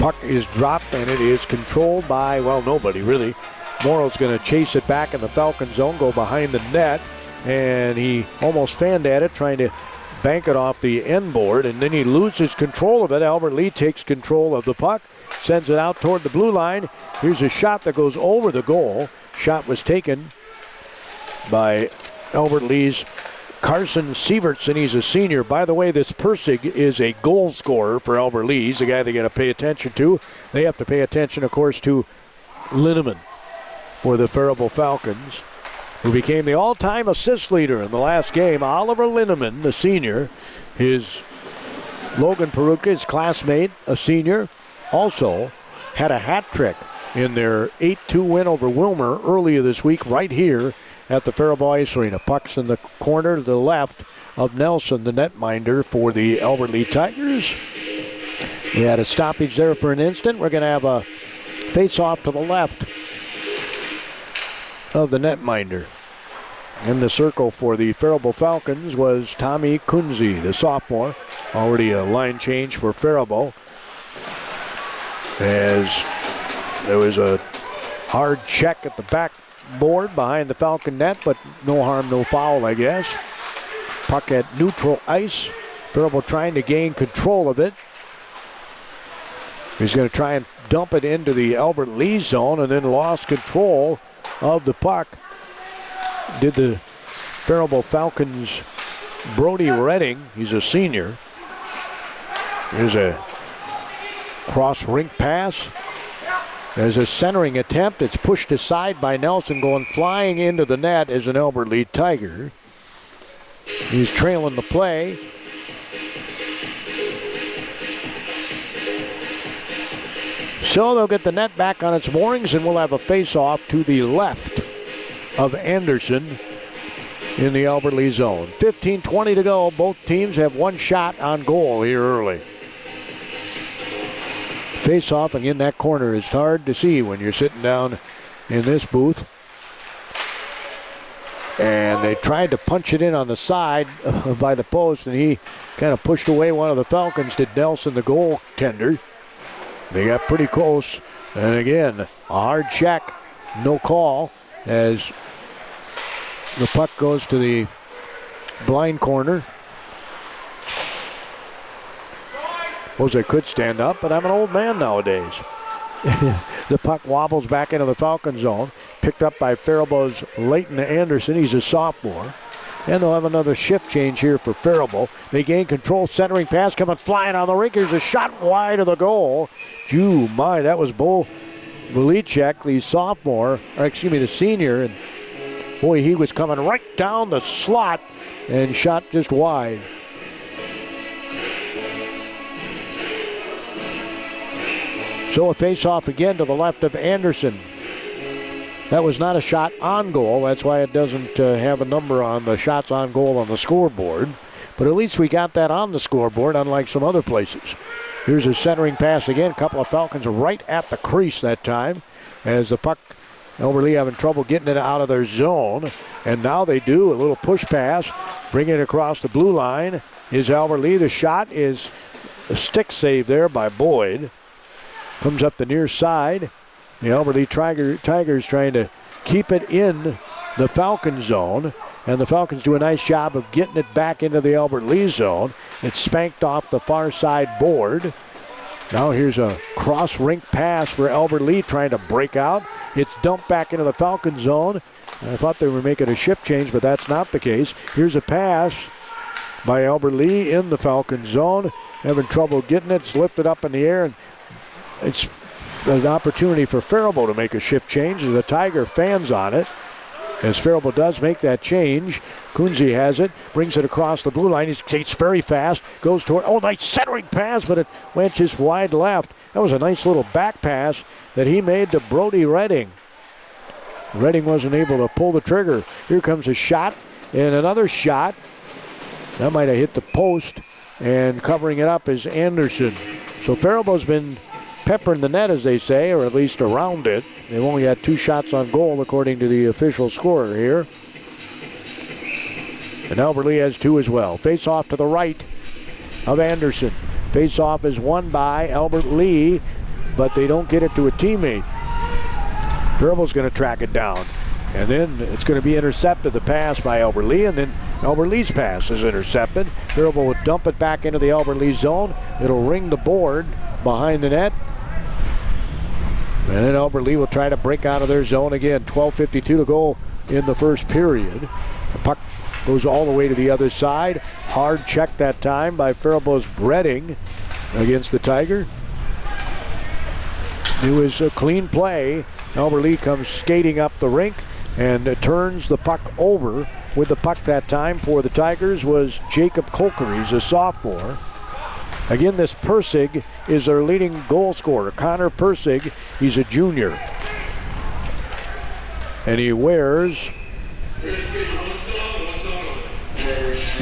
puck is dropped, and it is controlled by, well, nobody really. Morrow's going to chase it back in the Falcon zone, go behind the net, and he almost fanned at it, trying to bank it off the end board, and then he loses control of it. Albert Lee takes control of the puck, sends it out toward the blue line. Here's a shot that goes over the goal. Shot was taken by Albert Lee's Carson Sievertson. He's a senior. By the way, this Persig is a goal scorer for Albert Lee. He's the guy they got to pay attention to. They have to pay attention, of course, to Linneman for the Faribault Falcons, who became the all-time assist leader in the last game. Oliver Linneman, the senior, his Logan Peruka, his classmate, a senior, also had a hat trick in their 8-2 win over Wilmer earlier this week right here at the Faribault Ice Arena. Puck's in the corner to the left of Nelson, the netminder for the Albert Lee Tigers. We had a stoppage there for an instant. We're going to have a face-off to the left of the netminder. In the circle for the Faribault Falcons was Tommy Kunze, the sophomore. Already a line change for Faribault, as there was a hard check at the backboard behind the Falcon net, but no harm, no foul, I guess. Puck at neutral ice. Faribault trying to gain control of it. He's going to try and dump it into the Albert Lee zone, and then lost control of the puck. Did the Faribault Falcons' Brody Redding. He's a senior. Here's a cross-rink pass. There's a centering attempt. It's pushed aside by Nelson. Going flying into the net is an Albert Lee Tiger. He's trailing the play. So they'll get the net back on its moorings, and we'll have a face-off to the left of Anderson in the Albert Lee zone. 15:20 to go. Both teams have one shot on goal here early. Face-off in that corner is hard to see when you're sitting down in this booth. And they tried to punch it in on the side by the post, and he kind of pushed away one of the Falcons, did Nelson, the goaltender. They got pretty close, and again, a hard check, no call, as the puck goes to the blind corner. Suppose I could stand up, but I'm an old man nowadays. The puck wobbles back into the Falcon zone, picked up by Faribault's Leighton Anderson. He's a sophomore. And they'll have another shift change here for Faribault. They gain control, centering pass coming flying on the rink. Here's a shot wide of the goal. Gee, my, that was Bo Velicek, the sophomore, or excuse me, the senior. And boy, he was coming right down the slot and shot just wide. So a face-off again to the left of Anderson. That was not a shot on goal. That's why it doesn't have a number on the shots on goal on the scoreboard. But at least we got that on the scoreboard, unlike some other places. Here's a centering pass again. A couple of Falcons right at the crease that time, as the puck, Albert Lee having trouble getting it out of their zone. And now they do. A little push pass, bring it across the blue line. Is Albert Lee. The shot is a stick save there by Boyd. Comes up the near side. The Albert Lee Tigers trying to keep it in the Falcon zone. And the Falcons do a nice job of getting it back into the Albert Lee zone. It's spanked off the far side board. Now here's a cross-rink pass for Albert Lee trying to break out. It's dumped back into the Falcon zone. I thought they were making a shift change, but that's not the case. Here's a pass by Albert Lee in the Falcon zone. Having trouble getting it. It's lifted up in the air, and it's an opportunity for Faribault to make a shift change. The Tiger fans on it, as Faribault does make that change. Kunze has it, brings it across the blue line. He's very fast, goes toward, nice centering pass, but it went just wide left. That was a nice little back pass that he made to Brody Redding. Redding wasn't able to pull the trigger. Here comes a shot, and another shot. That might have hit the post, and covering it up is Anderson. So Faribault's been peppering the net, as they say, or at least around it. They've only had 2 shots on goal, according to the official scorer here. And Albert Lee has 2 as well. Face off to the right of Anderson. Face off is won by Albert Lee. but they don't get it to a teammate. Faribault's going to track it down. And then it's going to be intercepted, the pass by Albert Lee, and then Albert Lee's pass is intercepted. Faribault will dump it back into the Albert Lee zone. It'll ring the board behind the net. And then Albert Lee will try to break out of their zone again. 12:52 to go in the first period. The puck goes all the way to the other side. Hard check that time by Faribault's Bredding against the Tiger. It was a clean play. Albert Lee comes skating up the rink and turns the puck over. With the puck that time for the Tigers was Jacob Kolker. He's a sophomore. Again, this Persig is their leading goal scorer. Connor Persig, he's a junior. And he wears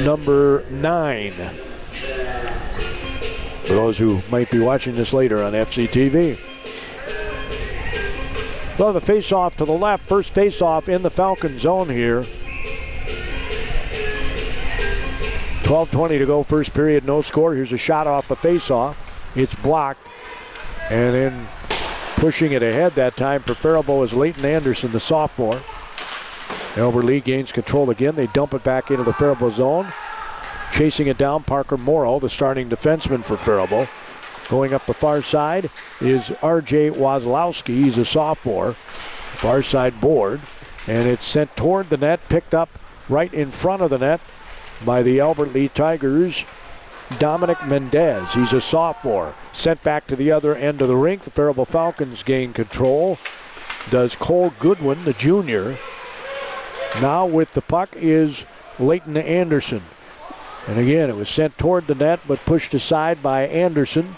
number 9. For those who might be watching this later on FCTV. Well, the face-off to the left. First face-off in the Falcon zone here. 12:20 to go, first period, no score. Here's a shot off the face-off. It's blocked. And then pushing it ahead that time for Faribault is Leighton Anderson, the sophomore. Albert Lee gains control again. They dump it back into the Faribault zone. Chasing it down, Parker Morrow, the starting defenseman for Faribault. Going up the far side is R.J. Wazlowski. He's a sophomore. Far side board. And it's sent toward the net, picked up right in front of the net by the Albert Lee Tigers, Dominic Mendez. He's a sophomore. Sent back to the other end of the rink. The Faribault Falcons gain control. Does Cole Goodwin, the junior. Now with the puck is Leighton Anderson. And again, it was sent toward the net, but pushed aside by Anderson.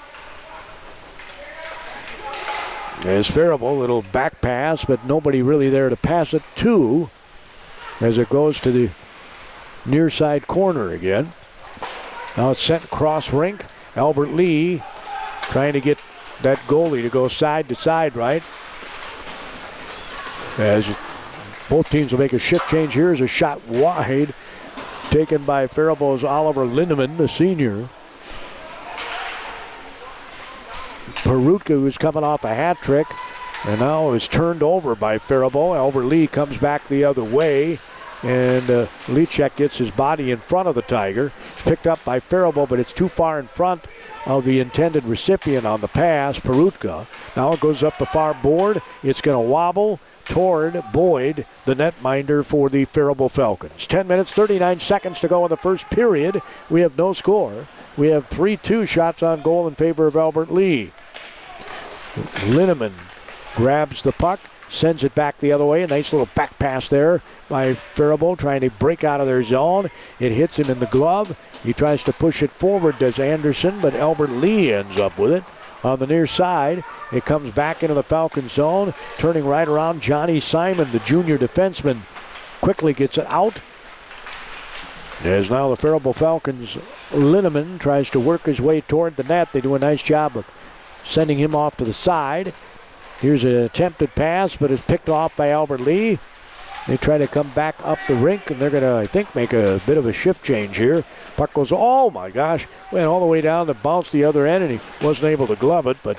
As Faribault, little back pass, but nobody really there to pass it to as it goes to the near side corner again. Now it's sent cross rink. Albert Lee trying to get that goalie to go side to side, right? As both teams will make a shift change. Here's a shot wide taken by Faribault's Oliver Lindemann, the senior. Perutka was coming off a hat trick, and now is turned over by Faribault. Albert Lee comes back the other way, and Leachek gets his body in front of the Tiger. It's picked up by Faribault, but it's too far in front of the intended recipient on the pass, Perutka. Now it goes up the far board. It's going to wobble toward Boyd, the netminder for the Faribault Falcons. 10 minutes, 39 seconds to go in the first period. We have no score. We have 3-2 shots on goal in favor of Albert Lee. Linneman grabs the puck, sends it back the other way. A nice little back pass there by Faribault trying to break out of their zone. It hits him in the glove. He tries to push it forward, does Anderson, but Albert Lee ends up with it. On the near side, it comes back into the Falcon zone. Turning right around, Johnny Simon, the junior defenseman, quickly gets it out. As now the Faribault Falcons, Linneman tries to work his way toward the net. They do a nice job of sending him off to the side. Here's an attempted pass, but it's picked off by Albert Lee. They try to come back up the rink, and they're going to, I think, make a bit of a shift change here. Puck goes, oh my gosh, went all the way down to bounce the other end, and he wasn't able to glove it, but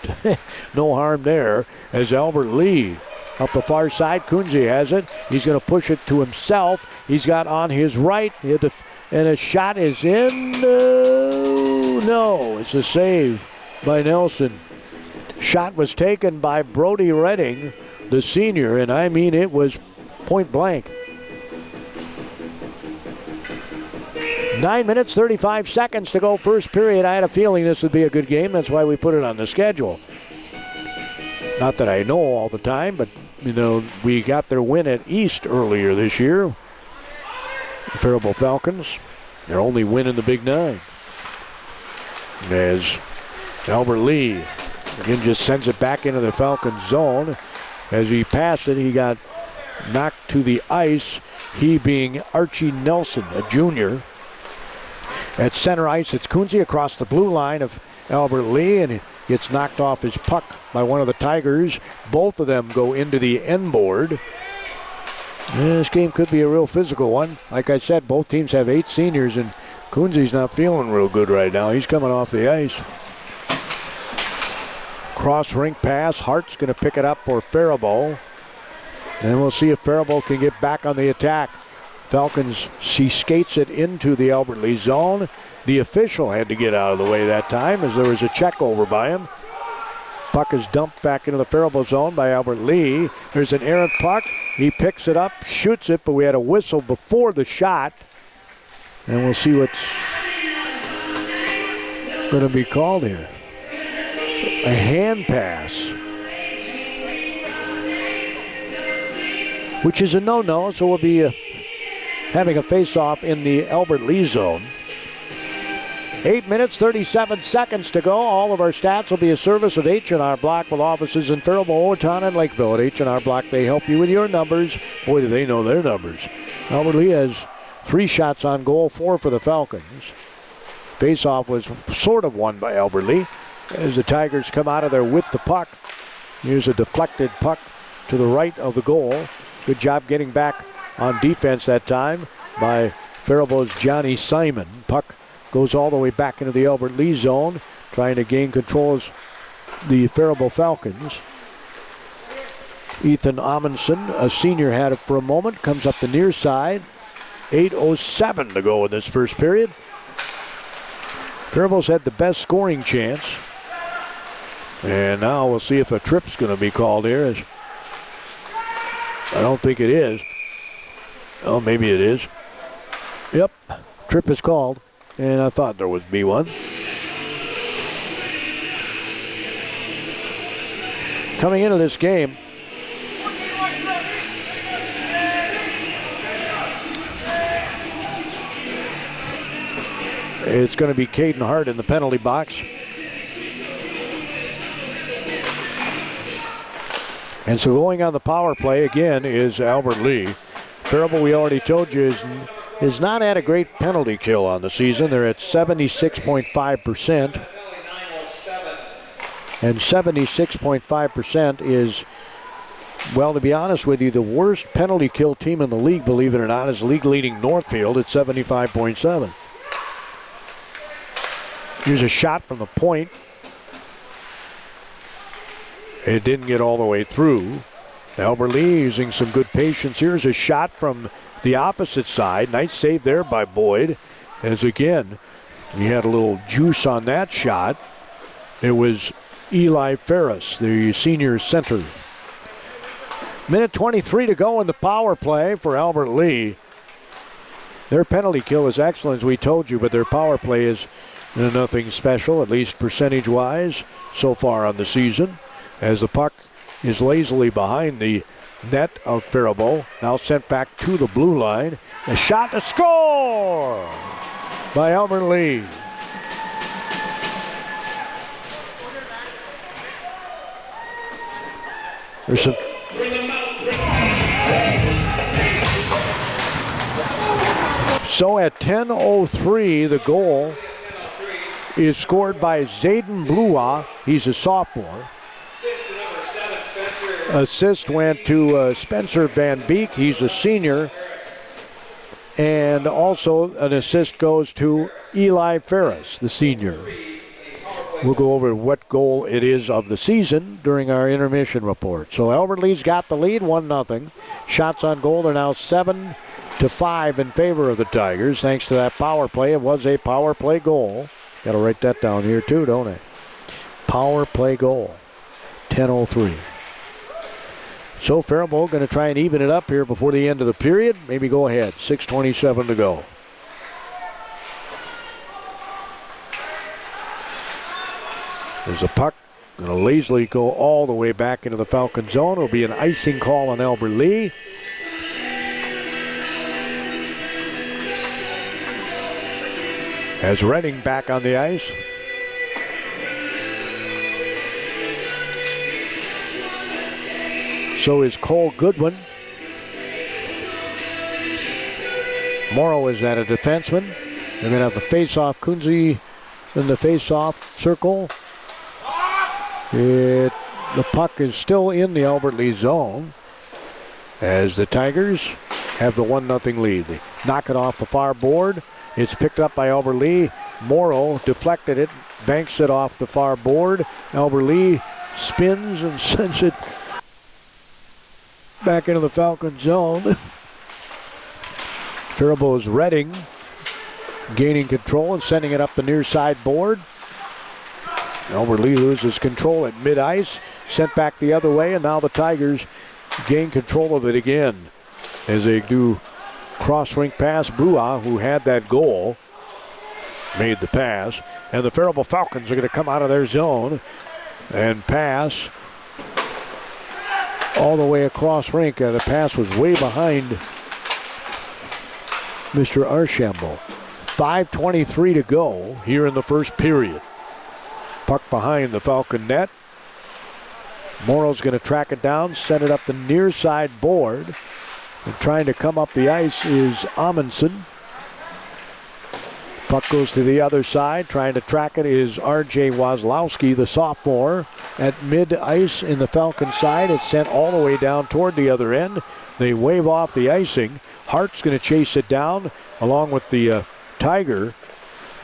no harm there. As Albert Lee up the far side, Kunze has it. He's going to push it to himself. He's got on his right, and a shot is in. No, it's a save by Nelson. Shot was taken by Brody Redding, the senior, and I mean it was point blank. 9 minutes, 35 seconds to go first period. I had a feeling this would be a good game. That's why we put it on the schedule. Not that I know all the time, but, you know, we got their win at East earlier this year. The Faribault Falcons, their only win in the Big Nine. As Albert Lee again just sends it back into the Falcon zone. As he passed it, he got knocked to the ice, he being Archie Nelson, a junior. At center ice, it's Kunze across the blue line of Albert Lee, and he gets knocked off his puck by one of the Tigers. Both of them go into the end board. This game could be a real physical one. Like I said, both teams have 8 seniors, and Kunze's not feeling real good right now. He's coming off the ice. Cross rink pass. Hart's going to pick it up for Faribault. And we'll see if Faribault can get back on the attack. Falcons, she skates it into the Albert Lee zone. The official had to get out of the way that time as there was a check over by him. Puck is dumped back into the Faribault zone by Albert Lee. There's an errant puck. He picks it up, shoots it, but we had a whistle before the shot. And we'll see what's going to be called here. A hand pass, which is a no-no, so we'll be having a face-off in the Albert Lee zone. 8 minutes, 37 seconds to go. All of our stats will be a service of H&R Block with offices in Faribault, Owatonna, and Lakeville. At H&R Block, they help you with your numbers. Boy, do they know their numbers. Albert Lee has 3 shots on goal, 4 for the Falcons. Face-off was sort of won by Albert Lee as the Tigers come out of there with the puck. Here's a deflected puck to the right of the goal. Good job getting back on defense that time by Faribault's Johnny Simon. Puck goes all the way back into the Albert Lee zone, trying to gain control of the Faribault Falcons. Ethan Amundsen, a senior, had it for a moment, comes up the near side. 8:07 to go in this first period. Faribault's had the best scoring chance. And now we'll see if a trip's going to be called here. I don't think it is. Oh, maybe it is. Yep, trip is called. And I thought there would be one. Coming into this game, it's going to be Caden Hart in the penalty box. And so going on the power play again is Albert Lee. Faribault, we already told you, is not had a great penalty kill on the season. They're at 76.5%. And 76.5% is, well, to be honest with you, the worst penalty kill team in the league, believe it or not, is league-leading Northfield at 75.7. Here's a shot from the point. It didn't get all the way through. Albert Lee using some good patience. Here's a shot from the opposite side. Nice save there by Boyd. As again, he had a little juice on that shot. It was Eli Ferris, the senior center. Minute 23 to go in the power play for Albert Lee. Their penalty kill is excellent, as we told you, but their power play is nothing special, at least percentage-wise, so far on the season. As the puck is lazily behind the net of Faribault, now sent back to the blue line. A shot to score by Albert Lee. There's some. So at 10:03, the goal is scored by Zayden Blua. He's a sophomore. Assist went to Spencer Van Beek. He's a senior. And also an assist goes to Eli Ferris, the senior. We'll go over what goal it is of the season during our intermission report. So Albert Lee's got the lead, 1-0. Shots on goal are now 7-5 in favor of the Tigers, thanks to that power play. It was a power play goal. Got to write that down here too, don't I? Power play goal. 10:03. So Faribault going to try and even it up here before the end of the period. Maybe go ahead. 6:27 to go. There's a puck. Going to lazily go all the way back into the Falcon zone. It'll be an icing call on Albert Lee. As Redding back on the ice. So is Cole Goodwin. Morrow is at a defenseman. They're going to have a face-off. Kunze in the face-off circle. The puck is still in the Albert Lee zone as the Tigers have the 1-0 lead. They knock it off the far board. It's picked up by Albert Lee. Morrow deflected it, banks it off the far board. Albert Lee spins and sends it back into the Falcon zone. Faribault's Redding gaining control and sending it up the near side board. Albert Lee loses control at mid-ice, sent back the other way, and now the Tigers gain control of it again as they do cross-rink pass. Bua, who had that goal, made the pass, and the Faribault Falcons are going to come out of their zone and pass all the way across rink. The pass was way behind Mr. Archambault. 5:23 to go here in the first period. Puck behind the Falcon net. Morrow's going to track it down, send it up the near side board. And trying to come up the ice is Amundsen. Puck goes to the other side. Trying to track it is R.J. Wazlowski, the sophomore. At mid-ice in the Falcon side, it's sent all the way down toward the other end. They wave off the icing. Hart's going to chase it down along with the Tiger.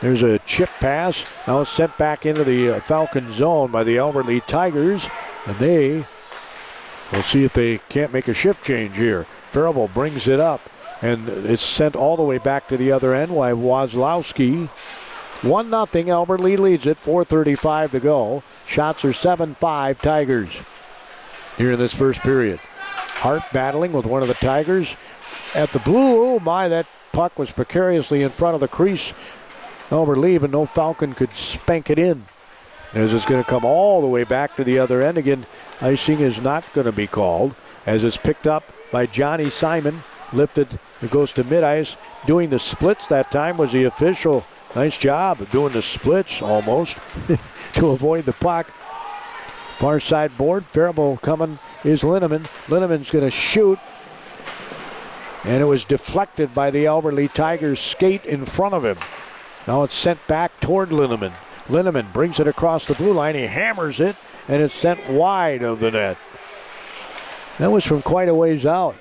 There's a chip pass. Now it's sent back into the Falcon zone by the Albert Lee Tigers. And they will see if they can't make a shift change here. Faribault brings it up. And it's sent all the way back to the other end by Wazlowski. 1-0. Albert Lee leads it. 4:35 to go. Shots are 7-5 Tigers here in this first period. Hart battling with one of the Tigers at the blue. Oh my, that puck was precariously in front of the crease. Albert Lee, but no Falcon could spank it in. As it's going to come all the way back to the other end. Again, icing is not going to be called as it's picked up by Johnny Simon. Lifted, it goes to mid-ice. Doing the splits that time was the official. Nice job of doing the splits almost to avoid the puck. Far side board, Faribault coming is Linneman. Linneman's going to shoot. And it was deflected by the Albert Lee Tigers skate in front of him. Now it's sent back toward Linneman. Linneman brings it across the blue line. He hammers it, and it's sent wide of the net. That was from quite a ways out.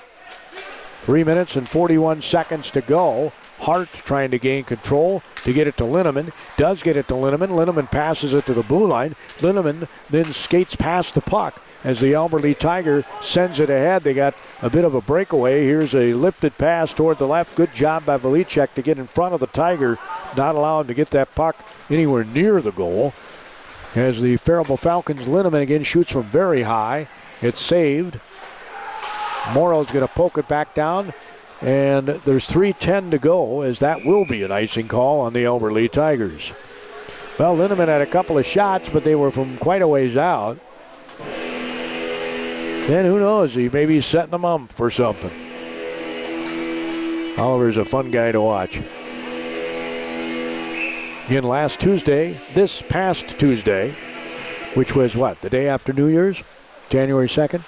3 minutes and 41 seconds to go. Hart trying to gain control to get it to Linneman. Does get it to Linneman. Linneman passes it to the blue line. Linneman then skates past the puck as the Albert Lee Tiger sends it ahead. They got a bit of a breakaway. Here's a lifted pass toward the left. Good job by Velicek to get in front of the Tiger, not allow him to get that puck anywhere near the goal. As the Faribault Falcons, Linneman again shoots from very high. It's saved. Morrow's going to poke it back down, and there's 3:10 to go, as that will be an icing call on the Albert Lee Tigers. Well, Linneman had a couple of shots, but they were from quite a ways out. Then who knows, he may be setting them up for something. Oliver's a fun guy to watch. Again, this past Tuesday, which was what, the day after New Year's? January 2nd?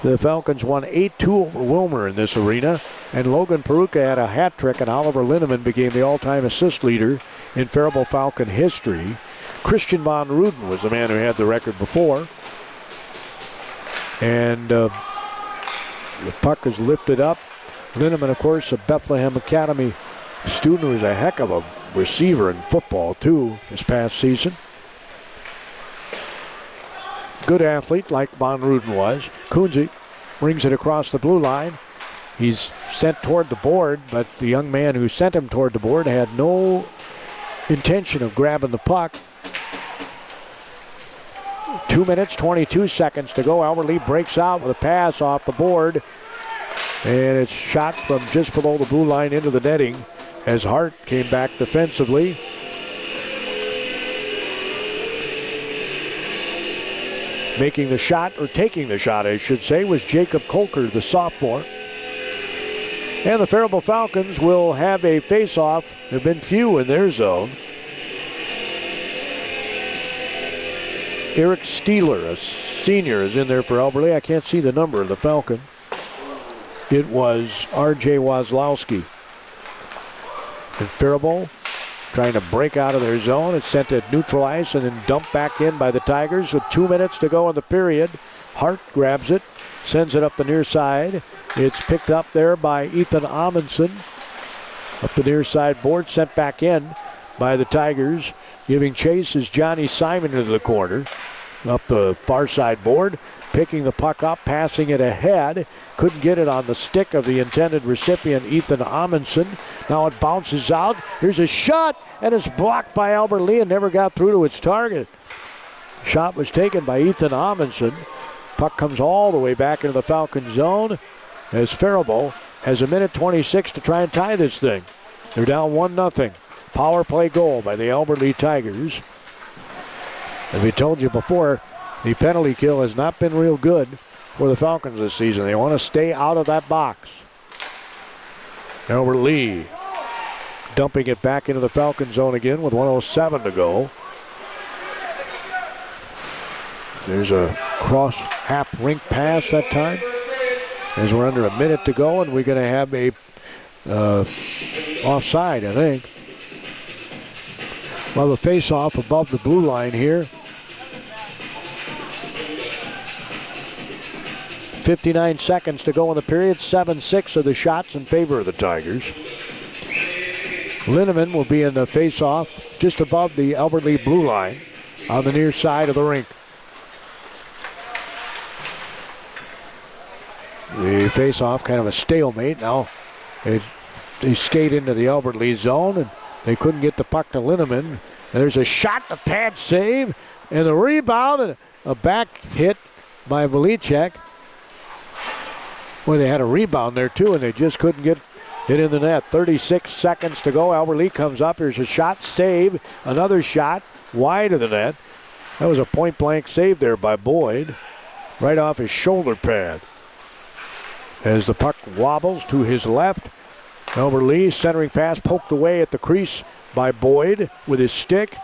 The Falcons won 8-2 over Wilmer in this arena, and Logan Peruka had a hat trick, and Oliver Linneman became the all-time assist leader in Faribault Falcon history. Christian Von Ruden was the man who had the record before. And the puck is lifted up. Linneman, of course, a Bethlehem Academy student who was a heck of a receiver in football, too, this past season. Good athlete like Von Ruden was. Kunze brings it across the blue line. He's sent toward the board, but the young man who sent him toward the board had no intention of grabbing the puck. 2 minutes, 22 seconds to go. Albert Lee breaks out with a pass off the board. And it's shot from just below the blue line into the netting as Hart came back defensively. Making the shot, or taking the shot, I should say, was Jacob Kolker, the sophomore. And the Faribault Falcons will have a face-off. There have been few in their zone. Eric Steeler, a senior, is in there for Albert Lee. I can't see the number of the Falcon. It was R.J. Wazlowski. And Faribault trying to break out of their zone. It's sent to neutral ice and then dumped back in by the Tigers with 2 minutes to go in the period. Hart grabs it, sends it up the near side. It's picked up there by Ethan Amundsen. Up the near side board, sent back in by the Tigers. Giving chase is Johnny Simon into the corner. up the far side board, picking the puck up, passing it ahead. Couldn't get it on the stick of the intended recipient, Ethan Amundsen. Now it bounces out. Here's a shot, and it's blocked by Albert Lee and never got through to its target. Shot was taken by Ethan Amundsen. Puck comes all the way back into the Falcon zone as Faribault has 1:26 to try and tie this thing. They're down 1-0. Power play goal by the Albert Lee Tigers. As we told you before, the penalty kill has not been real good for the Falcons this season. They want to stay out of that box. Albert Lee dumping it back into the Falcon zone again with 1:07 to go. There's a cross half rink pass that time as we're under a minute to go, and we're going to have a offside, I think. Well, the face-off above the blue line here. 59 seconds to go in the period. 7-6 are the shots in favor of the Tigers. Linneman will be in the face-off just above the Albert Lee blue line on the near side of the rink. The face-off, kind of a stalemate. Now they skate into the Albert Lee zone, and they couldn't get the puck to Linneman. And there's a shot, a pad save, and the rebound, and a back hit by Velicek. Well, they had a rebound there, too, and they just couldn't get it in the net. 36 seconds to go. Albert Lee comes up. Here's a shot, save, another shot, wide of the net. That was a point-blank save there by Boyd, right off his shoulder pad. As the puck wobbles to his left, Albert Lee centering pass poked away at the crease by Boyd with his stick.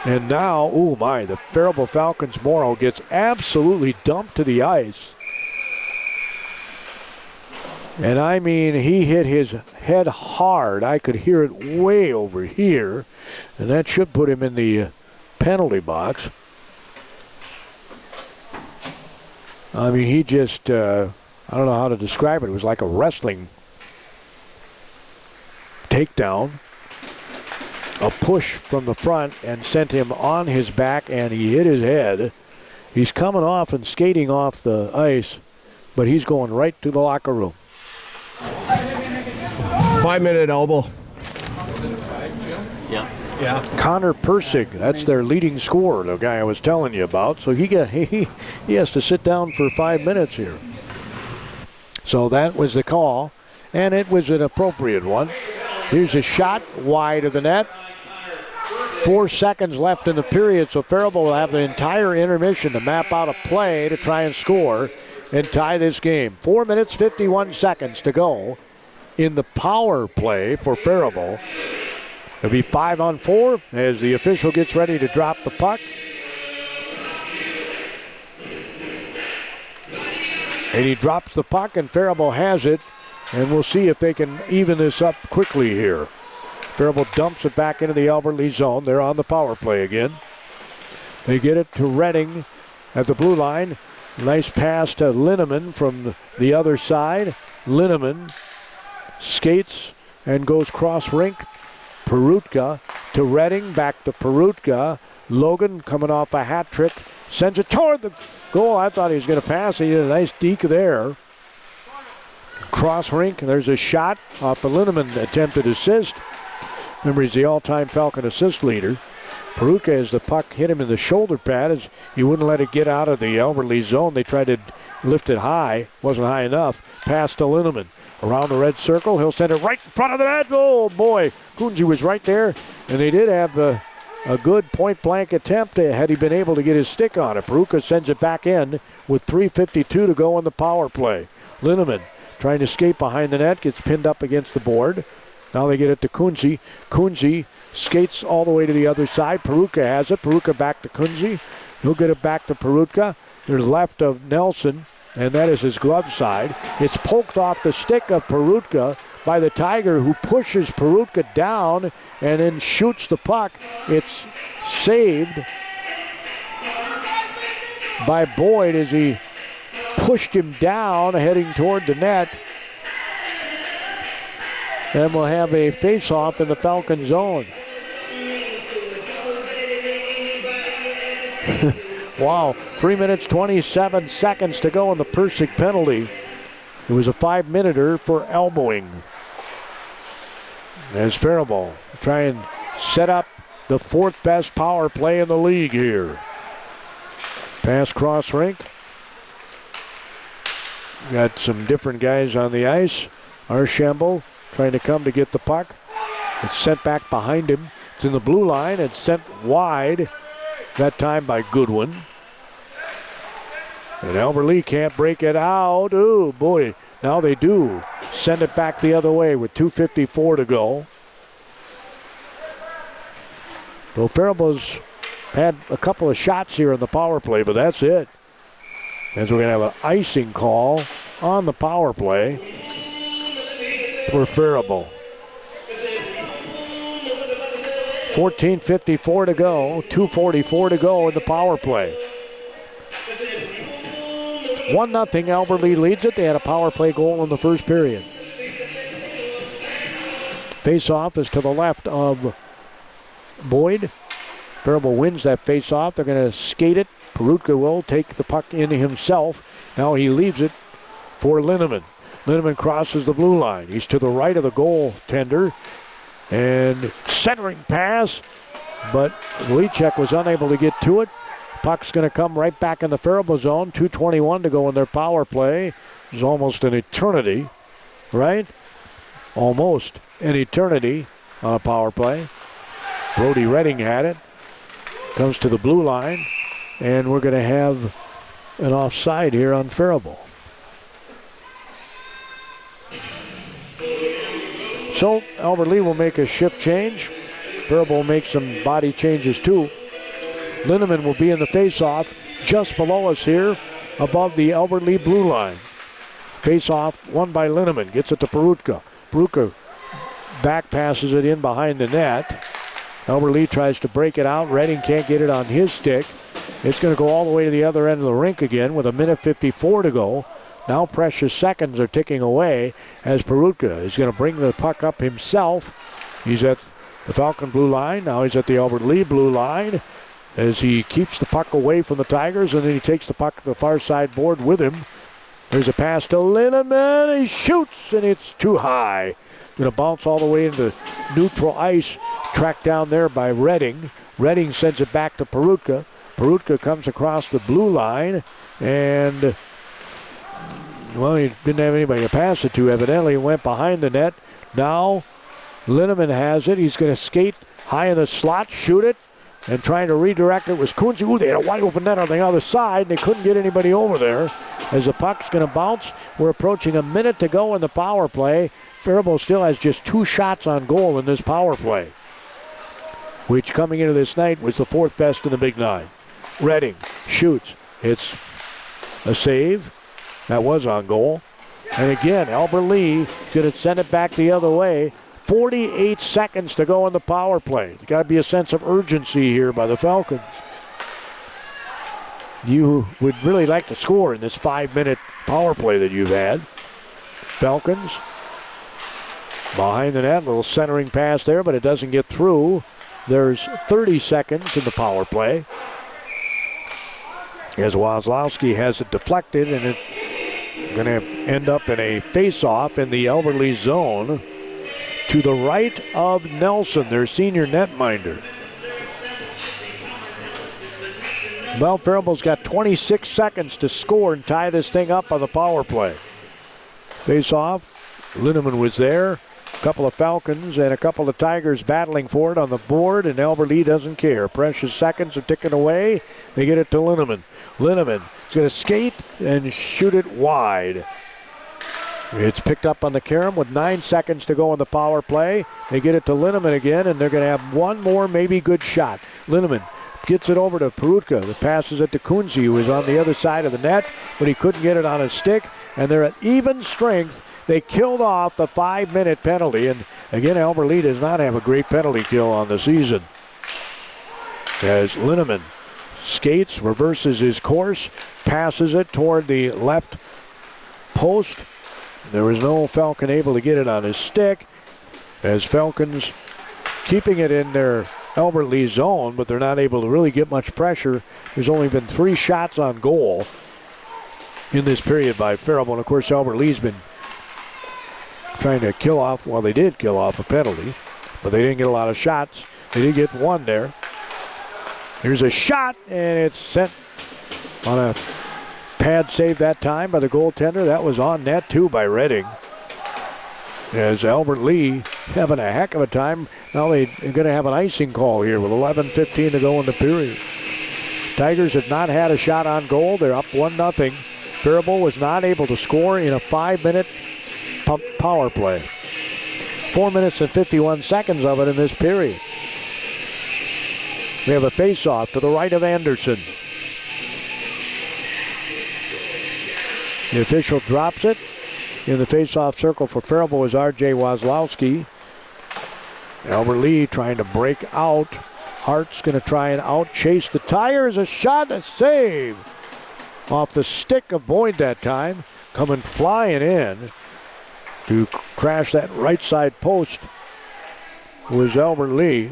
And now, oh my, the Faribault Falcons Morrow gets absolutely dumped to the ice. And I mean, he hit his head hard. I could hear it way over here. And that should put him in the penalty box. I mean, he just, I don't know how to describe it. It was like a wrestling takedown. A push from the front and sent him on his back, and he hit his head. He's coming off and skating off the ice, but he's going right to the locker room. 5-minute elbow. Yeah. Connor Persig, that's their leading scorer, the guy I was telling you about. So he has to sit down for 5 minutes here. So that was the call, and it was an appropriate one. Here's a shot wide of the net. 4 seconds left in the period, so Faribault will have the entire intermission to map out a play to try and score and tie this game. 4 minutes, 51 seconds to go in the power play for Faribault. It'll be 5-on-4 as the official gets ready to drop the puck. And he drops the puck, and Faribault has it, and we'll see if they can even this up quickly here. Faribault dumps it back into the Albert Lee zone. They're on the power play again. They get it to Redding at the blue line. Nice pass to Linneman from the other side. Linneman skates and goes cross rink. Perutka to Redding, back to Perutka. Logan coming off a hat trick, sends it toward the goal. I thought he was going to pass. He did a nice deke there. Cross rink, there's a shot off the Linneman attempted assist. Remember, he's the all-time Falcon assist leader. Perutka, as the puck hit him in the shoulder pad, as he wouldn't let it get out of the Albert Lee zone. They tried to lift it high, wasn't high enough. Pass to Linneman. Around the red circle, he'll send it right in front of the net. Oh boy, Kunze was right there, and they did have a good point-blank attempt had he been able to get his stick on it. Perutka sends it back in with 3:52 to go on the power play. Linneman trying to skate behind the net, gets pinned up against the board. Now they get it to Kunze. Kunze skates all the way to the other side. Perutka has it. Perutka back to Kunze. He'll get it back to Perutka. They're left of Nelson, and that is his glove side. It's poked off the stick of Perutka by the Tiger, who pushes Perutka down and then shoots the puck. It's saved by Boyd as he pushed him down heading toward the net. And we'll have a face-off in the Falcon zone. Wow, 3 minutes, 27 seconds to go on the Persic penalty. It was a 5-minute for elbowing. As Faribault try and set up the 4th best power play in the league here. Pass cross rink. Got some different guys on the ice. Archambault trying to come to get the puck. It's sent back behind him. It's in the blue line. It's sent wide. That time by Goodwin. And Albert Lee can't break it out. Oh, boy. Now they do. Send it back the other way with 2:54 to go. So Faribault's had a couple of shots here in the power play, but that's it. As we're going to have an icing call on the power play for Faribault. 14:54 to go, 2:44 to go in the power play. 1-0, Albert Lee leads it. They had a power play goal in the first period. Face-off is to the left of Boyd. Faribault wins that face-off. They're going to skate it. Perutka will take the puck in himself. Now he leaves it for Linneman. Linneman crosses the blue line. He's to the right of the goaltender. And centering pass, but Leachek was unable to get to it. Puck's going to come right back in the Faribault zone. 2:21 to go in their power play. It's almost an eternity, right? Almost an eternity on a power play. Brody Redding had it. Comes to the blue line, and we're going to have an offside here on Faribault. So Albert Lee will make a shift change. Faribault will make some body changes too. Linneman will be in the face-off just below us here, above the Albert Lee blue line. Face-off won by Linneman. Gets it to Perutka. Perutka back passes it in behind the net. Albert Lee tries to break it out. Redding can't get it on his stick. It's going to go all the way to the other end of the rink again with 1:54 to go. Now precious seconds are ticking away as Perutka is going to bring the puck up himself. He's at the Falcon blue line. Now he's at the Albert Lee blue line as he keeps the puck away from the Tigers, and then he takes the puck to the far side board with him. There's a pass to Linneman. He shoots, and it's too high. Going to bounce all the way into neutral ice. Tracked down there by Redding. Redding sends it back to Perutka. Perutka comes across the blue line, and well, he didn't have anybody to pass it to. Evidently, he went behind the net. Now, Linneman has it. He's going to skate high in the slot, shoot it, and trying to redirect it was Kunze. Ooh, they had a wide open net on the other side, and they couldn't get anybody over there. As the puck's going to bounce, we're approaching a minute to go in the power play. Faribault still has just 2 shots on goal in this power play, which coming into this night was the 4th best in the Big Nine. Redding shoots. It's a save. That was on goal. And again, Albert Lee is going to send it back the other way. 48 seconds to go in the power play. There's got to be a sense of urgency here by the Falcons. You would really like to score in this 5-minute power play that you've had. Falcons behind the net. Little centering pass there, but it doesn't get through. There's 30 seconds in the power play. As Wazlowski has it deflected, and it's going to end up in a face-off in the Albert Lee zone to the right of Nelson, their senior netminder. Well, Faribault's got 26 seconds to score and tie this thing up on the power play. Face-off, Linneman was there. A couple of Falcons and a couple of Tigers battling for it on the board, and Albert Lee doesn't care. Precious seconds are ticking away. They get it to Linneman. Linneman is going to skate and shoot it wide. It's picked up on the carom with 9 seconds to go in the power play. They get it to Linneman again, and they're going to have one more maybe good shot. Linneman gets it over to Perutka. The passes it to Kunze, who is on the other side of the net, but he couldn't get it on his stick, and they're at even strength. They killed off the 5-minute penalty, and again, Albert Lee does not have a great penalty kill on the season. As Linneman skates, reverses his course, passes it toward the left post. There was no Falcon able to get it on his stick, as Falcons keeping it in their Albert Lee zone, but they're not able to really get much pressure. There's only been 3 shots on goal in this period by Faribault. And of course, Albert Lee's been trying to kill off, well, they did kill off a penalty, but they didn't get a lot of shots. They did get one there. Here's a shot, and it's sent on a pad save that time by the goaltender. That was on net, too, by Redding. As Albert Lee having a heck of a time. Now they're going to have an icing call here with 11:15 to go in the period. Tigers have not had a shot on goal. They're up 1-0. Faribault was not able to score in a 5-minute power play. 4 minutes and 51 seconds of it in this period. We have a face-off to the right of Anderson. The official drops it. In the face-off circle for Faribault is R.J. Wazlowski. Albert Lee trying to break out. Hart's going to try and out-chase the Tigers. A shot, a save. Off the stick of Boyd that time. Coming flying in to crash that right side post was Albert Lee.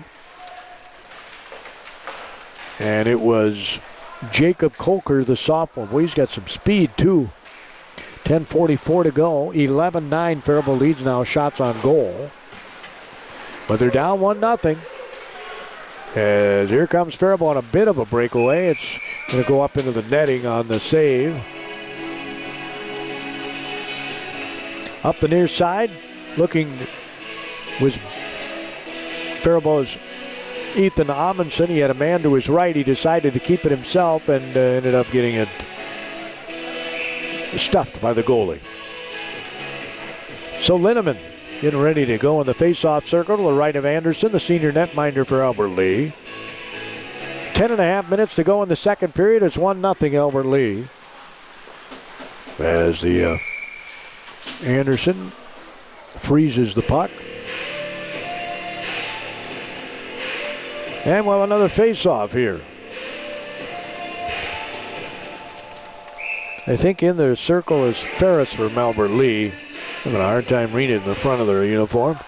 And it was Jacob Kolker, the sophomore. Well, he's got some speed, too. 10:44 to go. 11-9. Faribault leads now shots on goal. But they're down 1-0. As here comes Faribault on a bit of a breakaway. It's going to go up into the netting on the save. Up the near side. Looking was Faribault's Ethan Amundsen. He had a man to his right. He decided to keep it himself and ended up getting it stuffed by the goalie. So Linneman getting ready to go in the face-off circle to the right of Anderson, the senior netminder for Albert Lee. 10.5 minutes to go in the second period. It's 1-0 Albert Lee. As the Anderson freezes the puck. And we'll have another face-off here. I think in the circle is Ferris from Albert Lee. Having a hard time reading it in the front of their uniform.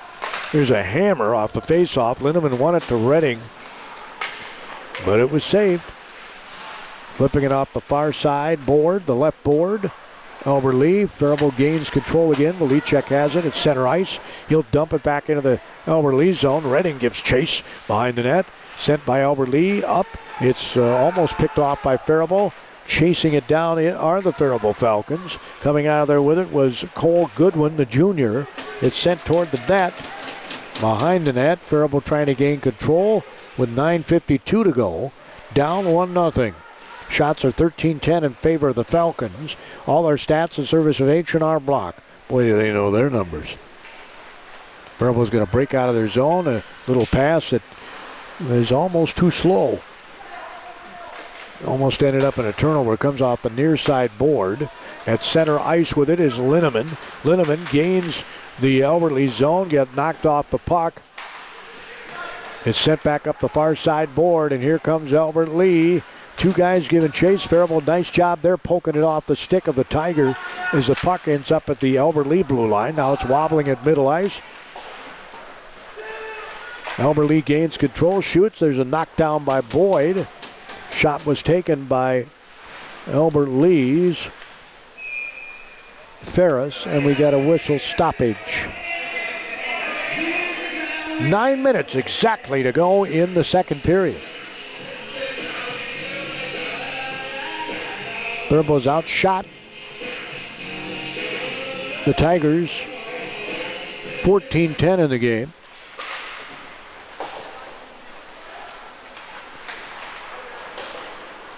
There's a hammer off the face-off. Linneman won it to Redding, but it was saved. Flipping it off the far side board, the left board. Albert Lee, Faribault gains control again. Velichek has it at center ice. He'll dump it back into the Albert Lee zone. Redding gives chase behind the net. Sent by Albert Lee up. It's almost picked off by Faribault. Chasing it down are the Faribault Falcons. Coming out of there with it was Cole Goodwin, the junior. It's sent toward the net. Behind the net, Faribault trying to gain control with 9:52 to go. Down 1-0. Shots are 13-10 in favor of the Falcons. All our stats in service of H&R Block. Boy, do they know their numbers. Faribault's going to break out of their zone. A little pass that is almost too slow. Almost ended up in a turnover. Comes off the near side board. At center ice with it is Linneman. Linneman gains the Albert Lee zone, get knocked off the puck. It's sent back up the far side board, and here comes Albert Lee. 2 guys giving chase. Faribault, nice job there, poking it off the stick of the Tiger as the puck ends up at the Albert Lee blue line. Now it's wobbling at middle ice. Albert Lee gains control, shoots. There's a knockdown by Boyd. Shot was taken by Albert Lee's Ferris, and we got a whistle stoppage. 9 minutes exactly to go in the second period. Faribault's outshot the Tigers 14-10 in the game.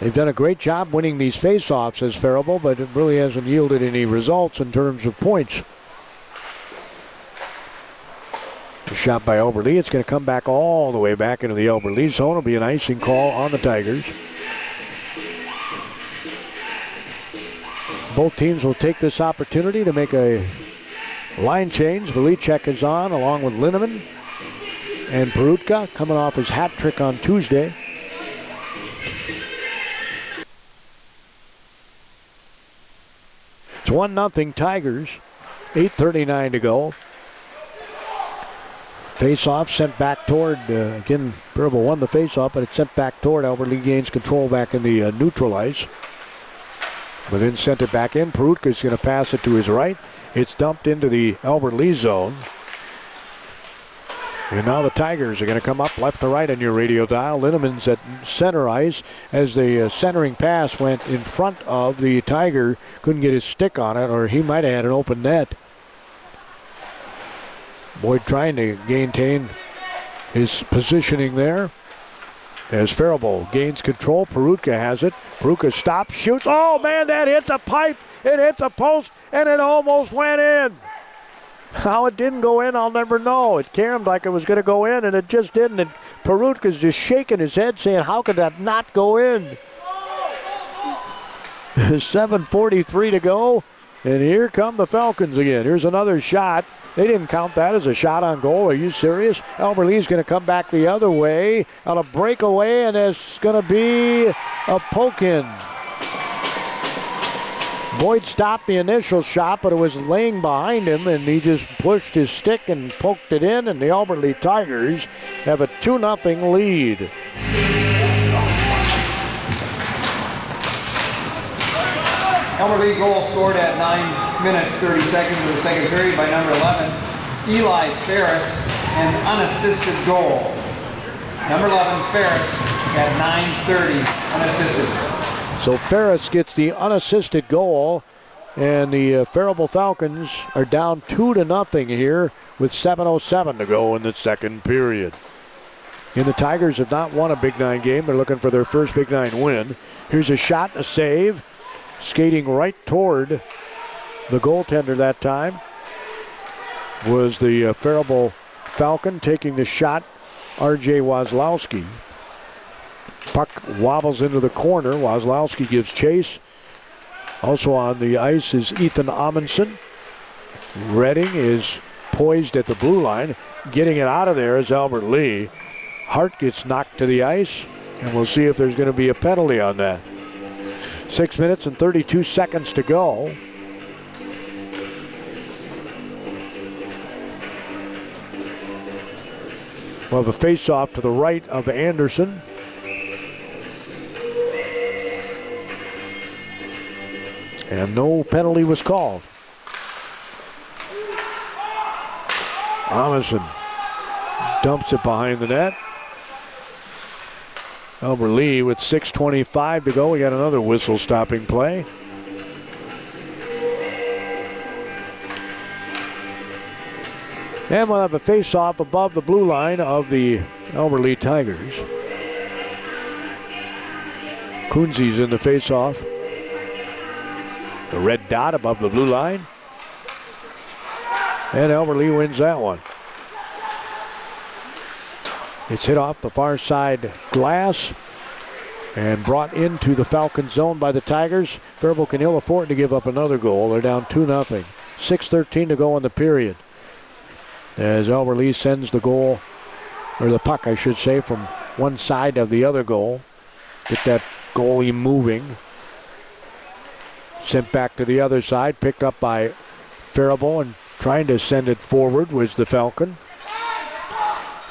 They've done a great job winning these face-offs as Faribault, but it really hasn't yielded any results in terms of points. A shot by Albert Lee. It's going to come back all the way back into the Albert Lee zone. It'll be an icing call on the Tigers. Both teams will take this opportunity to make a line change. Velichek is on along with Linneman and Perutka coming off his hat trick on Tuesday. It's 1-0 Tigers. 8:39 to go. Face-off sent back toward, again, Faribault won the face-off, but it's sent back toward. Albert Lee gains control back in the neutral ice. But then sent it back in. Perutka's going to pass it to his right. It's dumped into the Albert Lee zone. And now the Tigers are going to come up left to right on your radio dial. Linneman's at center ice as the centering pass went in front of the Tiger. Couldn't get his stick on it, or he might have had an open net. Boyd trying to maintain his positioning there. As Faribault gains control, Perutka has it. Perutka stops, shoots. Oh, man, that hit the pipe. It hit the post, and it almost went in. How it didn't go in, I'll never know. It caromed like it was going to go in, and it just didn't. And Perutka's just shaking his head saying, how could that not go in? 7:43 to go, and here come the Falcons again. Here's another shot. They didn't count that as a shot on goal. Are you serious? Albert Lee's going to come back the other way on a breakaway, and it's going to be a poke-in. Boyd stopped the initial shot, but it was laying behind him, and he just pushed his stick and poked it in, and the Albert Lee Tigers have a 2-0 lead. Albert Lee goal scored at 9 minutes 30 seconds of the second period by number 11, Eli Ferris, an unassisted goal. Number 11, Ferris, at 9:30, unassisted. So Ferris gets the unassisted goal, and the Faribault Falcons are down 2-0 here with 7:07 to go in the second period. And the Tigers have not won a Big Nine game. They're looking for their first Big Nine win. Here's a shot, a save, skating right toward the goaltender that time was the Faribault Falcon taking the shot, R.J. Wazlowski. Puck wobbles into the corner. Wazlowski gives chase. Also on the ice is Ethan Amundsen. Redding is poised at the blue line. Getting it out of there is Albert Lee. Hart gets knocked to the ice, and we'll see if there's going to be a penalty on that. 6 minutes and 32 seconds to go. We'll have a face-off to the right of Anderson. And no penalty was called. Amundsen dumps it behind the net. Albert Lee with 6:25 to go. We got another whistle-stopping play. And we'll have a face-off above the blue line of the Albert Lee Tigers. Kunze's in the face-off. The red dot above the blue line. And Albert Lee wins that one. It's hit off the far side glass and brought into the Falcon zone by the Tigers. Faribault can ill afford to give up another goal. They're down 2-0. 6:13 to go in the period. As Albert Lee sends the goal, or the puck, I should say, from one side of the other goal. Get that goalie moving. Sent back to the other side, picked up by Faribault, and trying to send it forward was the Falcon.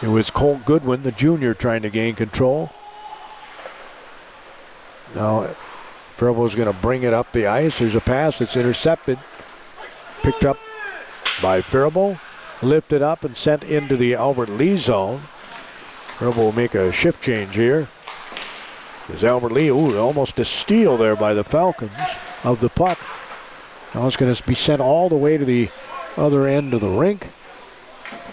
It was Colt Goodwin, the junior, trying to gain control. Now Faribault's going to bring it up the ice. There's a pass that's intercepted. Picked up by Faribault, lifted up and sent into the Albert Lee zone. Faribault will make a shift change here. There's Albert Lee, almost a steal there by the Falcons of the puck. Now it's going to be sent all the way to the other end of the rink.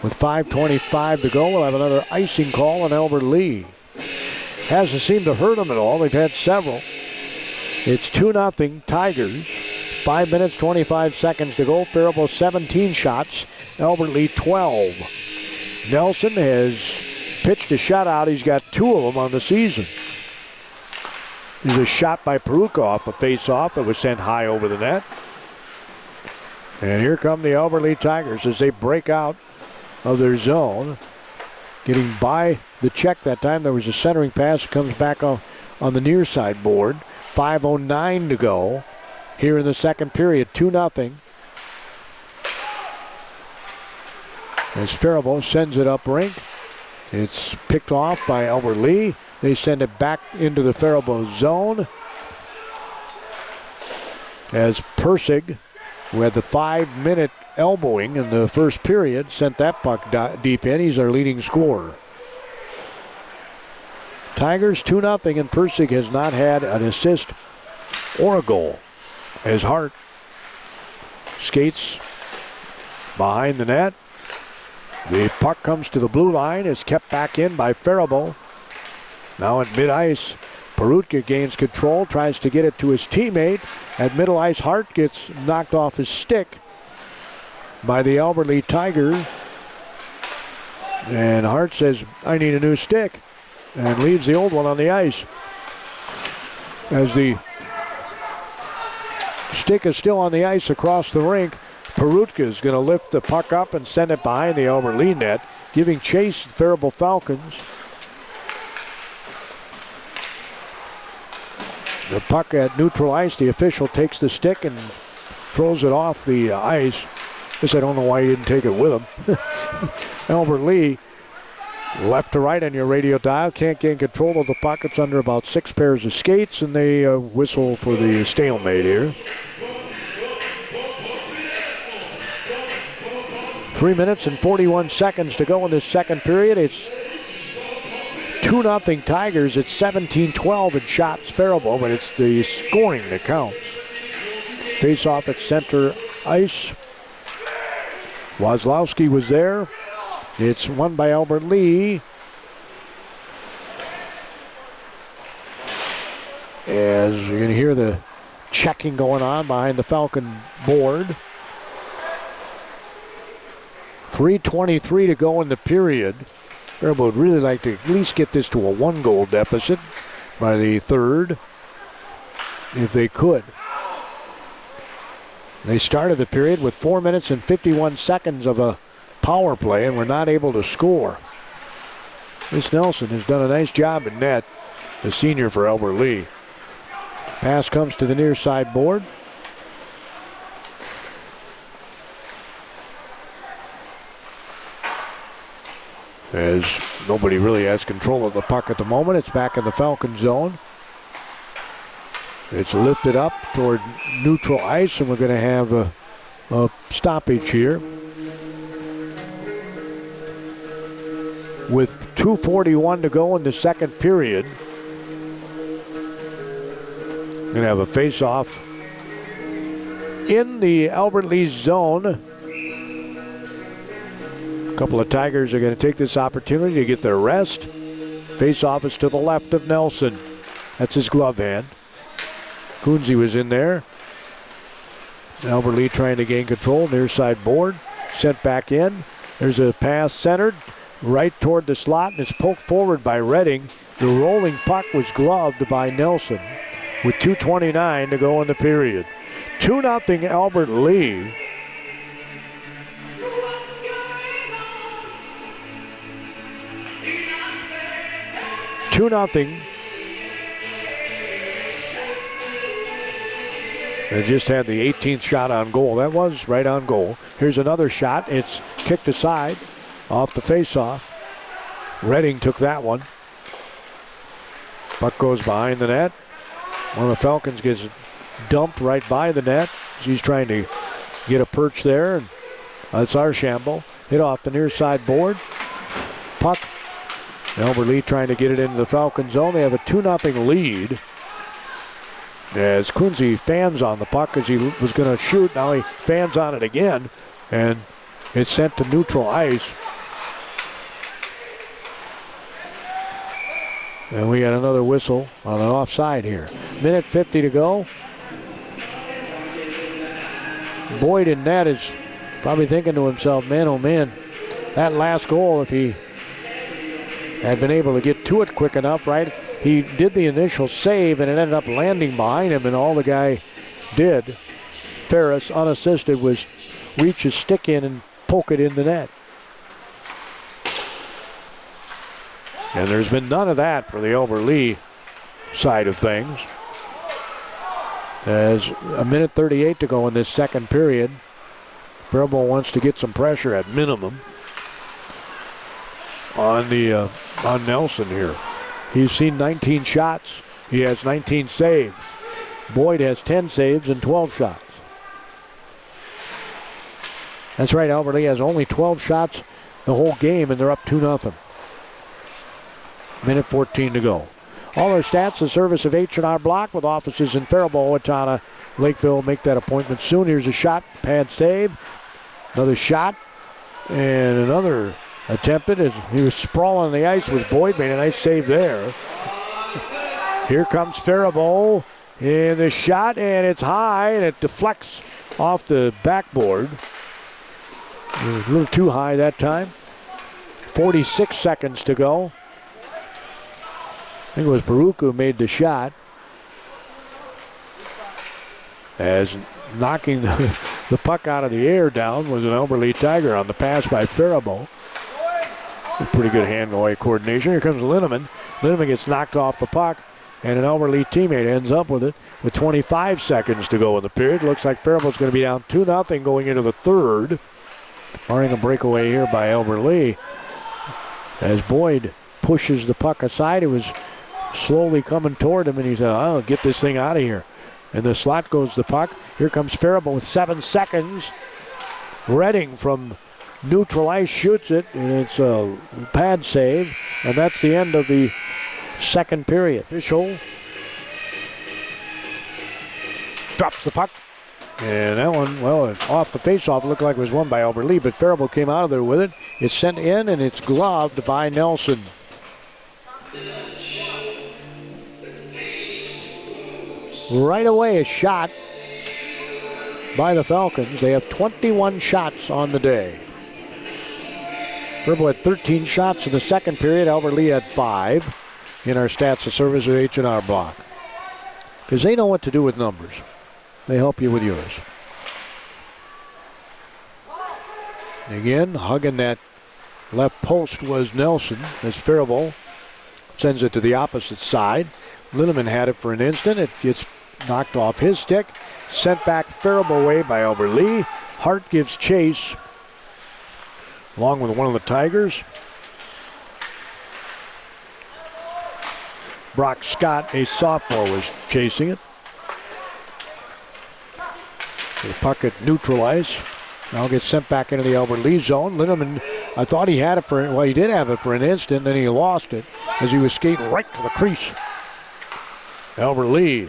With 5:25 to go, we'll have another icing call on Albert Lee. Hasn't seemed to hurt them at all. They've had several. It's 2-0 Tigers. 5 minutes, 25 seconds to go. Faribault 17 shots. Albert Lee 12. Nelson has pitched a shutout. He's got 2 of them on the season. There's a shot by Perutka off the face-off that was sent high over the net. And here come the Albert Lee Tigers as they break out of their zone. Getting by the check that time. There was a centering pass that comes back on the near side board. 5:09 to go here in the second period. 2-0. As Faribault sends it up rink. It's picked off by Albert Lee. They send it back into the Faribault zone. As Persig, who had the 5-minute elbowing in the first period, sent that puck deep in. He's our leading scorer. Tigers 2-0, and Persig has not had an assist or a goal. As Hart skates behind the net. The puck comes to the blue line. It's kept back in by Faribault. Now at mid-ice, Perutka gains control, tries to get it to his teammate. At middle ice, Hart gets knocked off his stick by the Albert Lee Tiger. And Hart says, I need a new stick, and leaves the old one on the ice. As the stick is still on the ice across the rink, Perutka is going to lift the puck up and send it behind the Albert Lee net, giving chase to the Faribault Falcons. The puck at neutral ice, the official takes the stick and throws it off the ice. Guess I don't know why he didn't take it with him. Albert Lee, left to right on your radio dial, can't gain control of the puck. It's under about 6 pairs of skates, and they whistle for the stalemate here. 3 minutes and 41 seconds to go in this second period. It's 2-0 Tigers. It's 17-12 in shots Faribault, but it's the scoring that counts. Face off at center ice. Wazlowski was there. It's won by Albert Lee. As you can hear the checking going on behind the Falcon board. 3:23 to go in the period. Faribault would really like to at least get this to a 1-goal deficit by the third, if they could. They started the period with 4 minutes and 51 seconds of a power play and were not able to score. Miss Nelson has done a nice job in net, the senior for Albert Lee. Pass comes to the near side board. As nobody really has control of the puck at the moment. It's back in the Falcon zone. It's lifted up toward neutral ice, and we're going to have a stoppage here. With 2:41 to go in the second period, we're going to have a face-off in the Albert Lee zone. A couple of Tigers are going to take this opportunity to get their rest. Face-off is to the left of Nelson. That's his glove hand. Kunze was in there. Albert Lee trying to gain control. Near side board. Sent back in. There's a pass centered right toward the slot, and it's poked forward by Redding. The rolling puck was gloved by Nelson with 2:29 to go in the period. 2-0 Albert Lee. They just had the 18th shot on goal. That was right on goal. Here's another shot. It's kicked aside off the face-off. Redding took that one. Puck goes behind the net. One of the Falcons gets dumped right by the net. He's trying to get a perch there. And that's Archambault. Hit off the near side board. Puck. Albert Lee trying to get it into the Falcon zone. They have a 2-0 lead. As Kunze fans on the puck as he was going to shoot. Now he fans on it again. And it's sent to neutral ice. And we got another whistle on an offside here. Minute 50 to go. Boyd in net is probably thinking to himself, man, oh man, that last goal, if he had been able to get to it quick enough, right? He did the initial save, and it ended up landing behind him, and all the guy did, Ferris, unassisted, was reach his stick in and poke it in the net. And there's been none of that for the Albert Lee side of things. As a minute 38 to go in this second period. Faribault wants to get some pressure at minimum. on Nelson here. He's seen 19 shots. He has 19 saves. Boyd has 10 saves and 12 shots. That's right, Albert Lee has only 12 shots the whole game, and they're up 2-0. Minute 14 to go. All our stats, the service of H&R Block with offices in Faribault, Owatonna, Lakeville. Make that appointment soon. Here's a shot, pad save. Another shot, and another attempted as he was sprawling on the ice with Boyd. Made a nice save there. Here comes Faribault in the shot, and it's high, and it deflects off the backboard. It was a little too high that time. 46 seconds to go. I think it was Baruch who made the shot. As knocking the puck out of the air down was an Albert Lee Tiger on the pass by Faribault. Pretty good hand-eye coordination. Here comes Linneman. Linneman gets knocked off the puck, and an Albert Lee teammate ends up with it with 25 seconds to go in the period. Looks like Faribault's going to be down 2-0 going into the third. Barring a breakaway here by Albert Lee. As Boyd pushes the puck aside, it was slowly coming toward him, and he said, "I'll get this thing out of here." In the slot goes the puck. Here comes Faribault with 7 seconds. Redding from neutral ice shoots it, and it's a pad save, and that's the end of the second period. Official drops the puck. And that one, well, off the faceoff, looked like it was won by Albert Lee, but Faribault came out of there with it. It's sent in, and it's gloved by Nelson. Right away, a shot by the Falcons. They have 21 shots on the day. Faribault had 13 shots in the second period. Albert Lee had 5 in our stats of service of H&R Block. Because they know what to do with numbers. They help you with yours. Again, hugging that left post was Nelson as Faribault sends it to the opposite side. Linneman had it for an instant. It gets knocked off his stick. Sent back Faribault way by Albert Lee. Hart gives chase along with one of the Tigers. Brock Scott, a sophomore, was chasing it. The puck at neutral ice. Now gets sent back into the Albert Lee zone. Linneman, I thought he had it well, he did have it for an instant, then he lost it as he was skating right to the crease. Albert Lee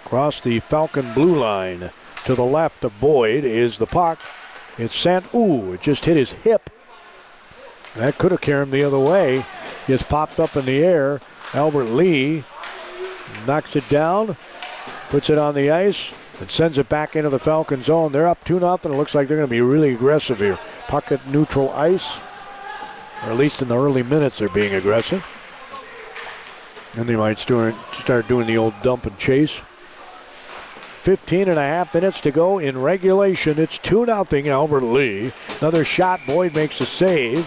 across the Falcon blue line to the left of Boyd is the puck. It's sent, it just hit his hip. That could have carried him the other way. It's popped up in the air. Albert Lee knocks it down, puts it on the ice, and sends it back into the Falcon zone. They're up 2-0. It looks like they're going to be really aggressive here. Puck at neutral ice, or at least in the early minutes they're being aggressive. And they might start doing the old dump and chase. 15.5 minutes to go in regulation. It's 2-0 Albert Lee. Another shot. Boyd makes a save.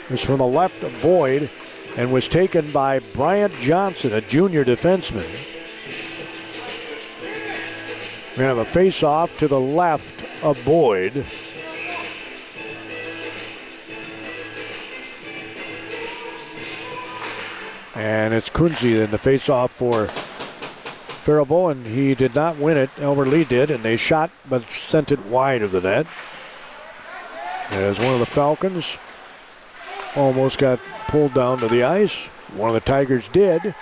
It's from the left of Boyd and was taken by Bryant Johnson, a junior defenseman. We have a face-off to the left of Boyd. And it's Kunze in the face-off for Faribault, and he did not win it. Albert Lee did, and they shot but sent it wide of the net. As one of the Falcons almost got pulled down to the ice. One of the Tigers did.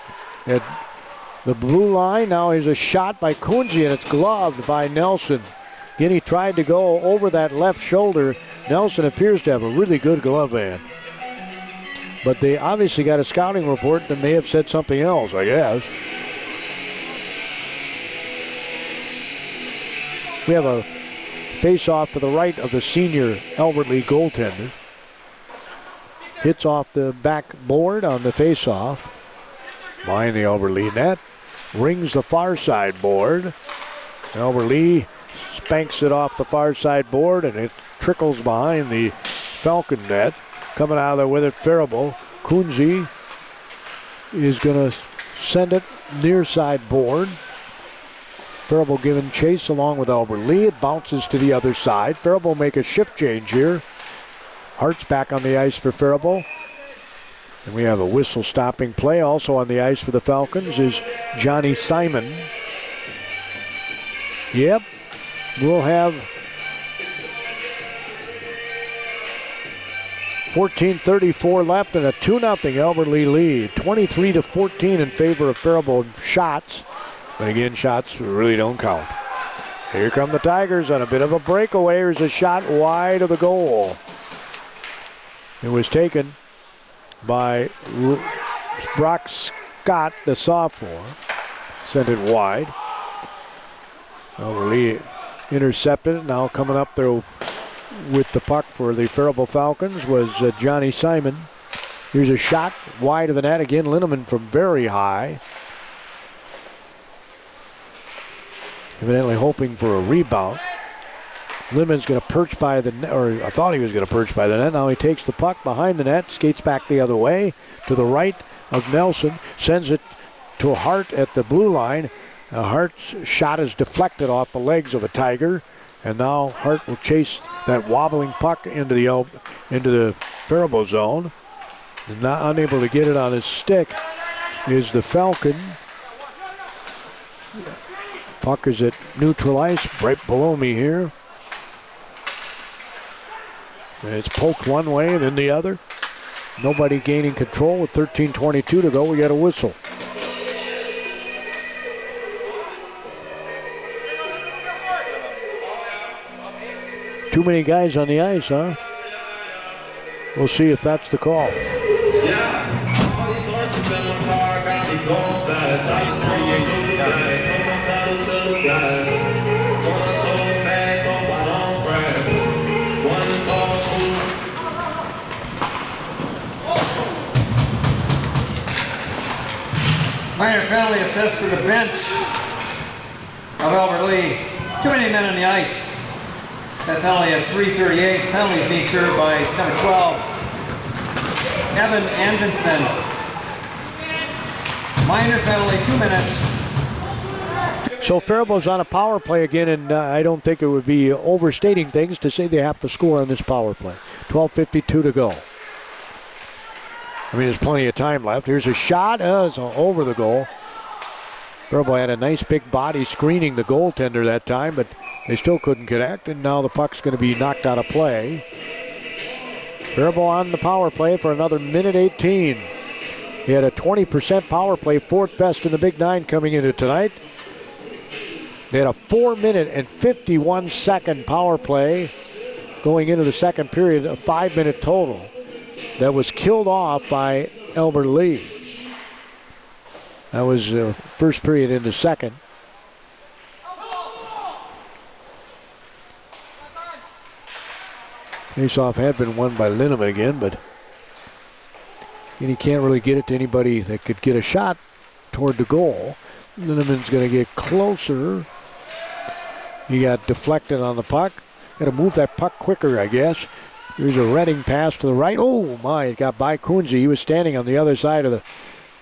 At the blue line, now is a shot by Kunze, and it's gloved by Nelson. Again, he tried to go over that left shoulder. Nelson appears to have a really good glove hand. But they obviously got a scouting report and may have said something else, I guess. We have a face-off to the right of the senior Albert Lee goaltender. Hits off the backboard on the face-off. Behind the Albert Lee net. Rings the far side board. Albert Lee spanks it off the far side board, and it trickles behind the Falcon net. Coming out of there with it, Faribault. Kunze is going to send it near side board. Faribault giving chase along with Albert Lee. It bounces to the other side. Faribault make a shift change here. Hart's back on the ice for Faribault. And we have a whistle stopping play. Also on the ice for the Falcons is Johnny Simon. Yep, we'll have 14:34 left and a 2-0 Alberta lead. 23-14 in favor of Faribault shots. But again, shots really don't count. Here come the Tigers on a bit of a breakaway. Here's a shot wide of the goal. It was taken by Brock Scott, the sophomore. Sent it wide. Alberta intercepted it. Now coming up there with the puck for the Faribault Falcons was Johnny Simon. Here's a shot wide of the net again. Linneman from very high. Evidently hoping for a rebound. Linneman's going to perch by the net, or I thought he was going to perch by the net. Now he takes the puck behind the net, skates back the other way to the right of Nelson, sends it to Hart at the blue line. Hart's shot is deflected off the legs of a Tiger, and now Hart will chase that wobbling puck into the Faribault zone. And not unable to get it on his stick is the Falcon. Puck is at neutral ice, right below me here. And it's poked one way and then the other. Nobody gaining control with 13:22 to go. We got a whistle. Too many guys on the ice, huh? We'll see if that's the call. Minor penalty assessed to the bench of Alberta Lee. Too many men on the ice. That penalty at 3:38. Penalty is being served by number 12, Evan Anderson. Minor penalty, 2 minutes. So Faribault's on a power play again, and I don't think it would be overstating things to say they have to score on this power play. 12:52 to go. I mean, there's plenty of time left. Here's a shot. It's over the goal. Faribault had a nice big body screening the goaltender that time, but they still couldn't connect, and now the puck's going to be knocked out of play. Faribault on the power play for another minute 18. He had a 20% power play, fourth best in the Big Nine coming into tonight. They had a 4-minute and 51-second power play going into the second period, a 5-minute total. That was killed off by Alberta Lee. That was the first period in the second. Faceoff had been won by Linneman again, but he can't really get it to anybody that could get a shot toward the goal. Linneman's going to get closer. He got deflected on the puck. Got to move that puck quicker, I guess. Here's a Redding pass to the right. Oh, my, it got by Kunze. He was standing on the other side of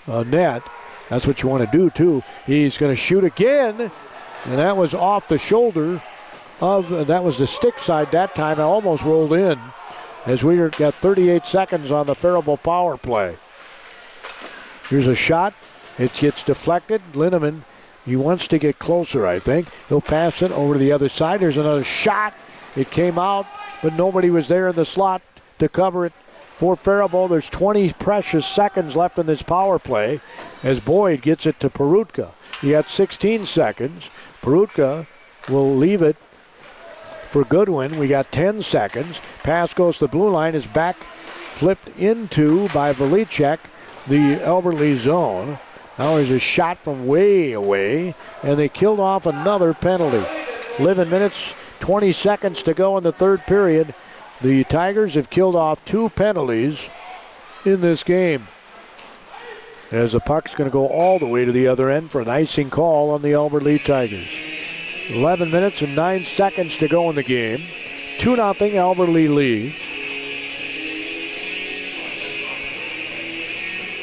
the net. That's what you want to do, too. He's going to shoot again, and that was off the shoulder of, that was the stick side that time. It almost rolled in as we got 38 seconds on the Faribault power play. Here's a shot. It gets deflected. Linneman, he wants to get closer, I think. He'll pass it over to the other side. There's another shot. It came out, but nobody was there in the slot to cover it for Faribault. There's 20 precious seconds left in this power play as Boyd gets it to Perutka. He had 16 seconds. Perutka will leave it for Goodwin. We got 10 seconds. Pass goes to the blue line. Is back flipped into by Velicek, the Alberta Lee zone. Now there's a shot from way away, and they killed off another penalty. 11 minutes, 20 seconds to go in the third period. The Tigers have killed off 2 penalties in this game, as the puck's going to go all the way to the other end for an icing call on the Alberta Lee Tigers. 11 minutes and 9 seconds to go in the game. 2-0 Alberta Lee leads.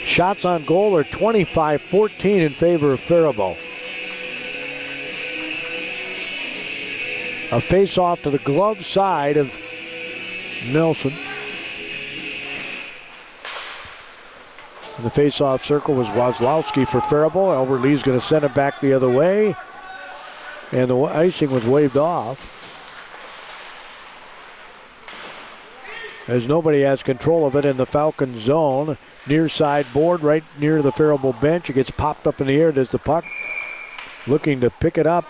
Shots on goal are 25-14 in favor of Faribault. A face-off to the glove side of Nelson. In the face-off circle was Wozlowski for Faribault. Albert Lee's going to send it back the other way. And the icing was waved off. As nobody has control of it in the Falcon zone. Near side board, right near the Faribault bench. It gets popped up in the air. Does the puck. Looking to pick it up.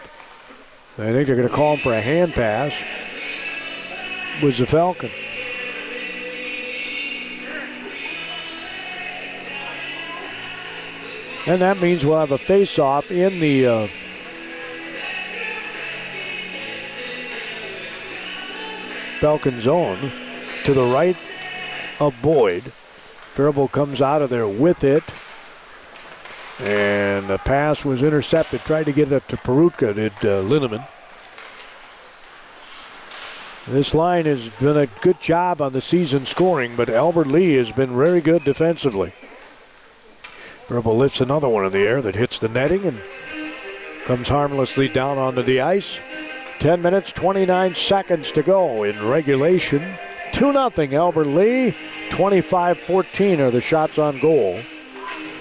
I think they're going to call him for a hand pass. Was the Falcon. And that means we'll have a face-off in the Falcon zone to the right of Boyd. Faribault comes out of there with it. And the pass was intercepted. Tried to get it to Perutka, did Linneman. This line has done a good job on the season scoring, but Albert Lee has been very good defensively. Faribault lifts another one in the air that hits the netting and comes harmlessly down onto the ice. 10 minutes, 29 seconds to go in regulation. 2-0 Albert Lee. 25-14 are the shots on goal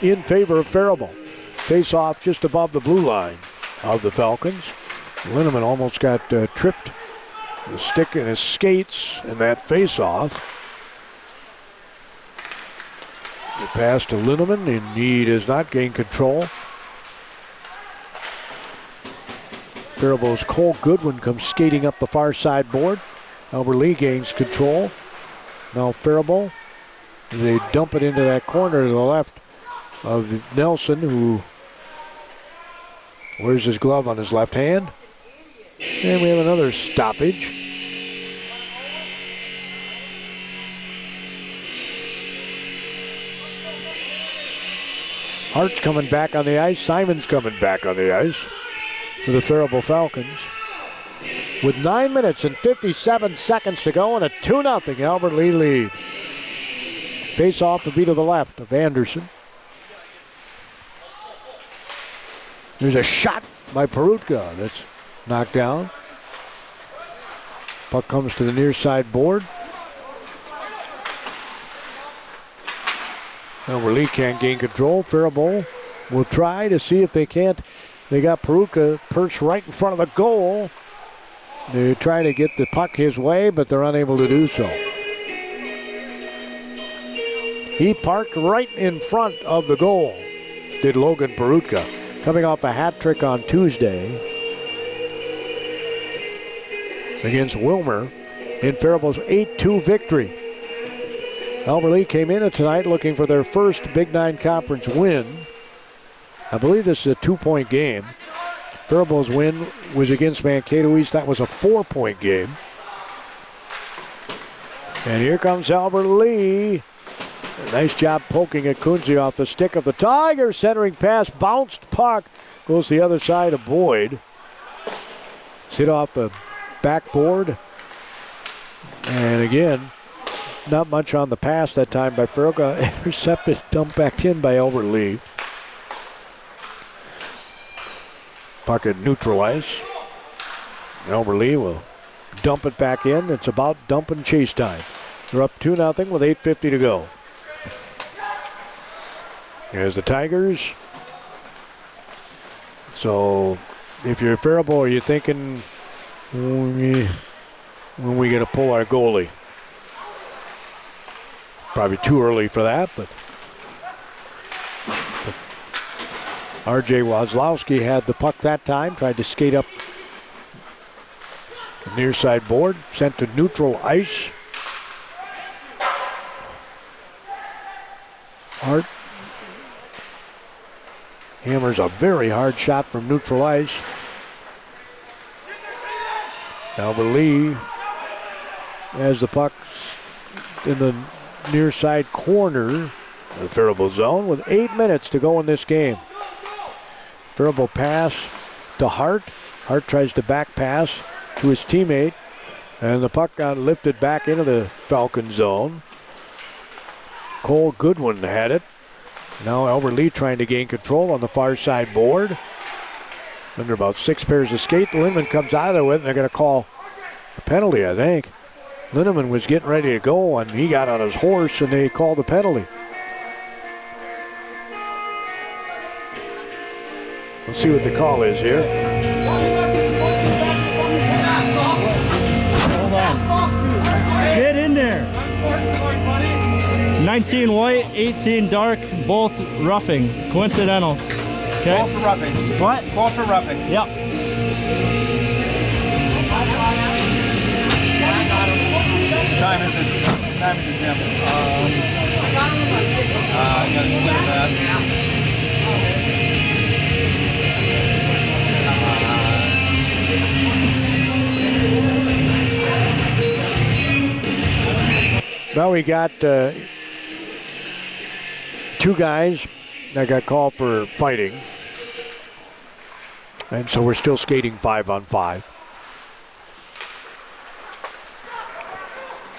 in favor of Faribault. Face off just above the blue line of the Falcons. Linneman almost got tripped. The stick in his skates in that face off. The pass to Linneman, and he does not gain control. Faribault's Cole Goodwin comes skating up the far side board. Albert Lee gains control. Now Faribault, they dump it into that corner to the left of Nelson, who wears his glove on his left hand. And we have another stoppage. Hart's coming back on the ice. Simon's coming back on the ice for the Faribault Falcons. With 9 minutes and 57 seconds to go and a 2-0 Albert Lee lead. Face off to be to the left of Anderson. There's a shot by Perutka that's knocked down. Puck comes to the near side board. Albert Lee can't gain control. Faribault will try to see if they can't. They got Perutka perched right in front of the goal. They're trying to get the puck his way, but they're unable to do so. He parked right in front of the goal, did Logan Perutka, coming off a hat trick on Tuesday against Wilmer in Faribault's 8-2 victory. Albert Lee came in tonight looking for their first Big Nine Conference win. I believe this is a 2-point game. Faribault's win was against Mankato East. That was a 4-point game. And here comes Albert Lee. Nice job poking at Kunze off the stick of the Tiger. Centering pass, bounced puck. Goes the other side of Boyd. Hit off the backboard. And again, not much on the pass that time by Faribault. Intercepted, dumped back in by Albert Lee. Puck at neutral ice. Albert Lee will dump it back in. It's about dump and chase time. They're up 2-0 with 8:50 to go. Here's the Tigers. So if you're Faribault, are you thinking, when are we going to pull our goalie? Probably too early for that, but R.J. Wozlowski had the puck that time, tried to skate up the near side board, sent to neutral ice. Hart hammers a very hard shot from neutral ice. Albert Lee has the puck in the near side corner of the Faribault zone with 8 minutes to go in this game. Faribault pass to Hart. Hart tries to back pass to his teammate, and the puck got lifted back into the Falcon zone. Cole Goodwin had it. Now Albert Lee trying to gain control on the far side board. Under about 6 pairs of skate, Linneman comes out of there with it, and they're going to call a penalty, I think. Linneman was getting ready to go, and he got on his horse, and they called the penalty. Let's see what the call is here. Hold on. Get in there. 19 white, 18 dark, both roughing. Coincidental. Okay. Both for roughing. What? Both for roughing. Yep. Time is it, Jim? I gotta clear that. Now we got two guys that got called for fighting. And so we're still skating 5-on-5.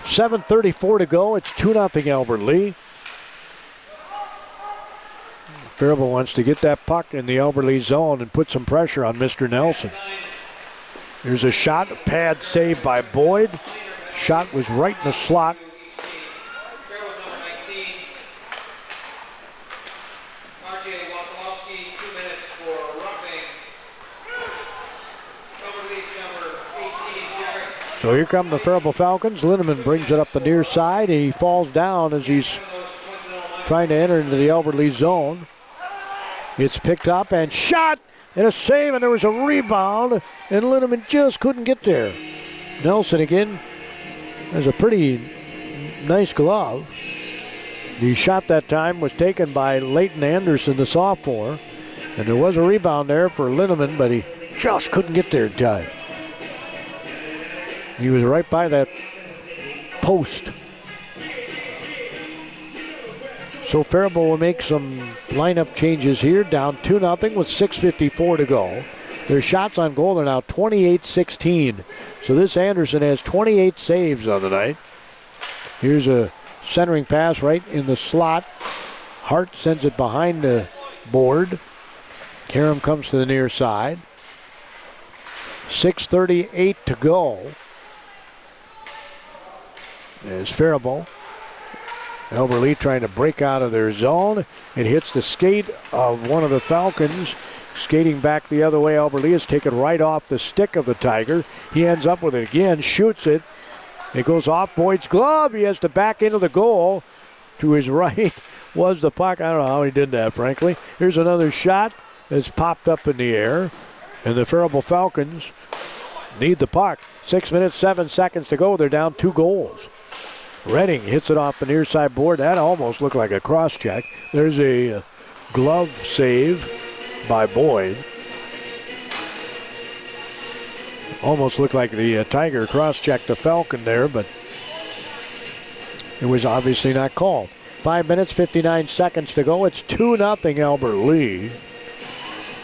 7:34 to go. It's 2-0 Albert Lee. Faribault wants to get that puck in the Albert Lee zone and put some pressure on Mr. Nelson. Here's a shot, a pad save by Boyd. Shot was right in the slot. So here come the Faribault Falcons. Linneman brings it up the near side. He falls down as he's trying to enter into the Albert Lee zone. It's picked up and shot and a save, and there was a rebound, and Linneman just couldn't get there. Nelson again has a pretty nice glove. The shot that time was taken by Leighton Anderson, the sophomore, and there was a rebound there for Linneman, but he just couldn't get there in time. He was right by that post. So Faribault will make some lineup changes here, down 2-0 with 6:54 to go. Their shots on goal are now 28-16. So this Anderson has 28 saves on the night. Here's a centering pass right in the slot. Hart sends it behind the board. Karam comes to the near side. 6:38 to go. There's Faribault. Albert Lee trying to break out of their zone. It hits the skate of one of the Falcons. Skating back the other way, Albert Lee is taken right off the stick of the Tiger. He ends up with it again, shoots it. It goes off Boyd's glove. He has to back into the goal. To his right was the puck. I don't know how he did that, frankly. Here's another shot that's popped up in the air. And the Faribault Falcons need the puck. 6 minutes, 7 seconds to go. They're down 2 goals. Redding hits it off the near side board. That almost looked like a cross check. There's a glove save by Boyd. Almost looked like the Tiger cross-checked the Falcon there, but it was obviously not called. 5 minutes, 59 seconds to go. It's 2-0 Albert Lee.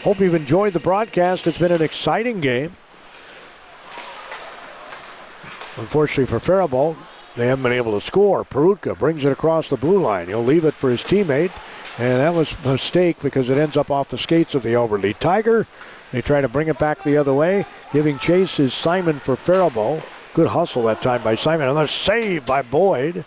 Hope you've enjoyed the broadcast. It's been an exciting game. Unfortunately for Faribault, they haven't been able to score. Perutka brings it across the blue line. He'll leave it for his teammate, and that was a mistake because it ends up off the skates of the Albert Lee Tiger. They try to bring it back the other way. Giving chase is Simon for Faribault. Good hustle that time by Simon. Another save by Boyd.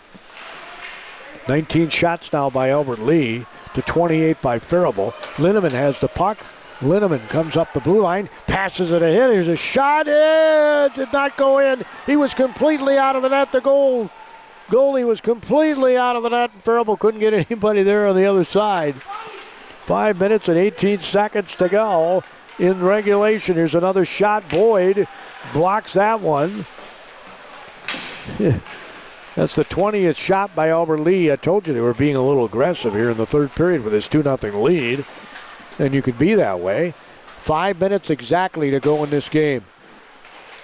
19 shots now by Albert Lee to 28 by Faribault. Linneman has the puck. Linneman comes up the blue line, passes it ahead. Here's a shot. It did not go in. He was completely out of the net. The goalie was completely out of the net. Faribault couldn't get anybody there on the other side. 5 minutes and 18 seconds to go in regulation. Here's another shot. Boyd blocks that one. That's the 20th shot by Albert Lee. I told you they were being a little aggressive here in the third period with this 2-0 lead. And you could be that way. 5 minutes exactly to go in this game.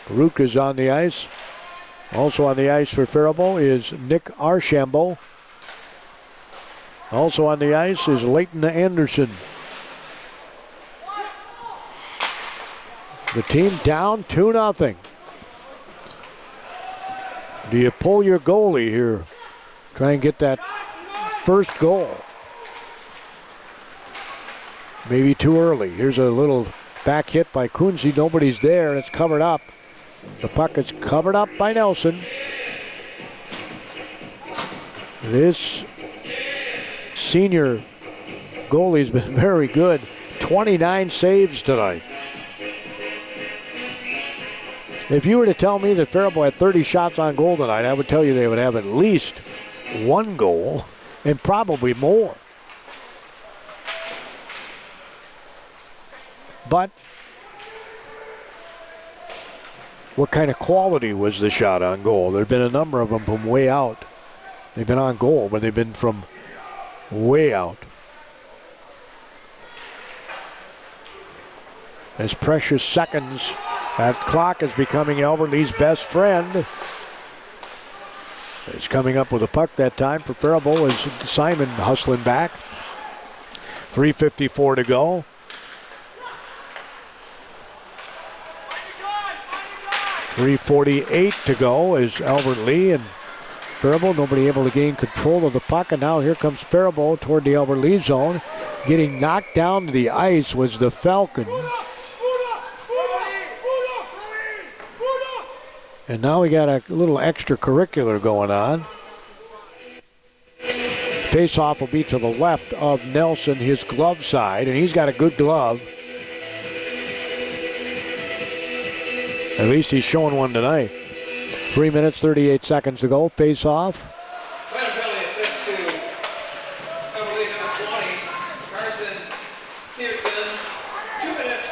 Rutka's on the ice. Also on the ice for Faribault is Nick Archambault. Also on the ice is Leighton Anderson. The team down 2-0. Do you pull your goalie here? Try and get that first goal. Maybe too early. Here's a little back hit by Kunze. Nobody's there, and it's covered up. The puck is covered up by Nelson. This senior goalie's been very good. 29 saves tonight. If you were to tell me that Faribault had 30 shots on goal tonight, I would tell you they would have at least one goal and probably more. But what kind of quality was the shot on goal? There have been a number of them from way out. They've been on goal, but they've been from way out. As precious seconds, that clock is becoming Albert Lee's best friend. He's coming up with a puck that time for Faribault as Simon hustling back. 3:54 to go. .348 to go as Albert Lee and Faribault, nobody able to gain control of the puck, and now here comes Faribault toward the Albert Lee zone. Getting knocked down to the ice was the Falcon. And now we got a little extracurricular going on. Face-off will be to the left of Nelson, his glove side, and he's got a good glove. At least he's showing one tonight. 3 minutes, 38 seconds to go. Face-off.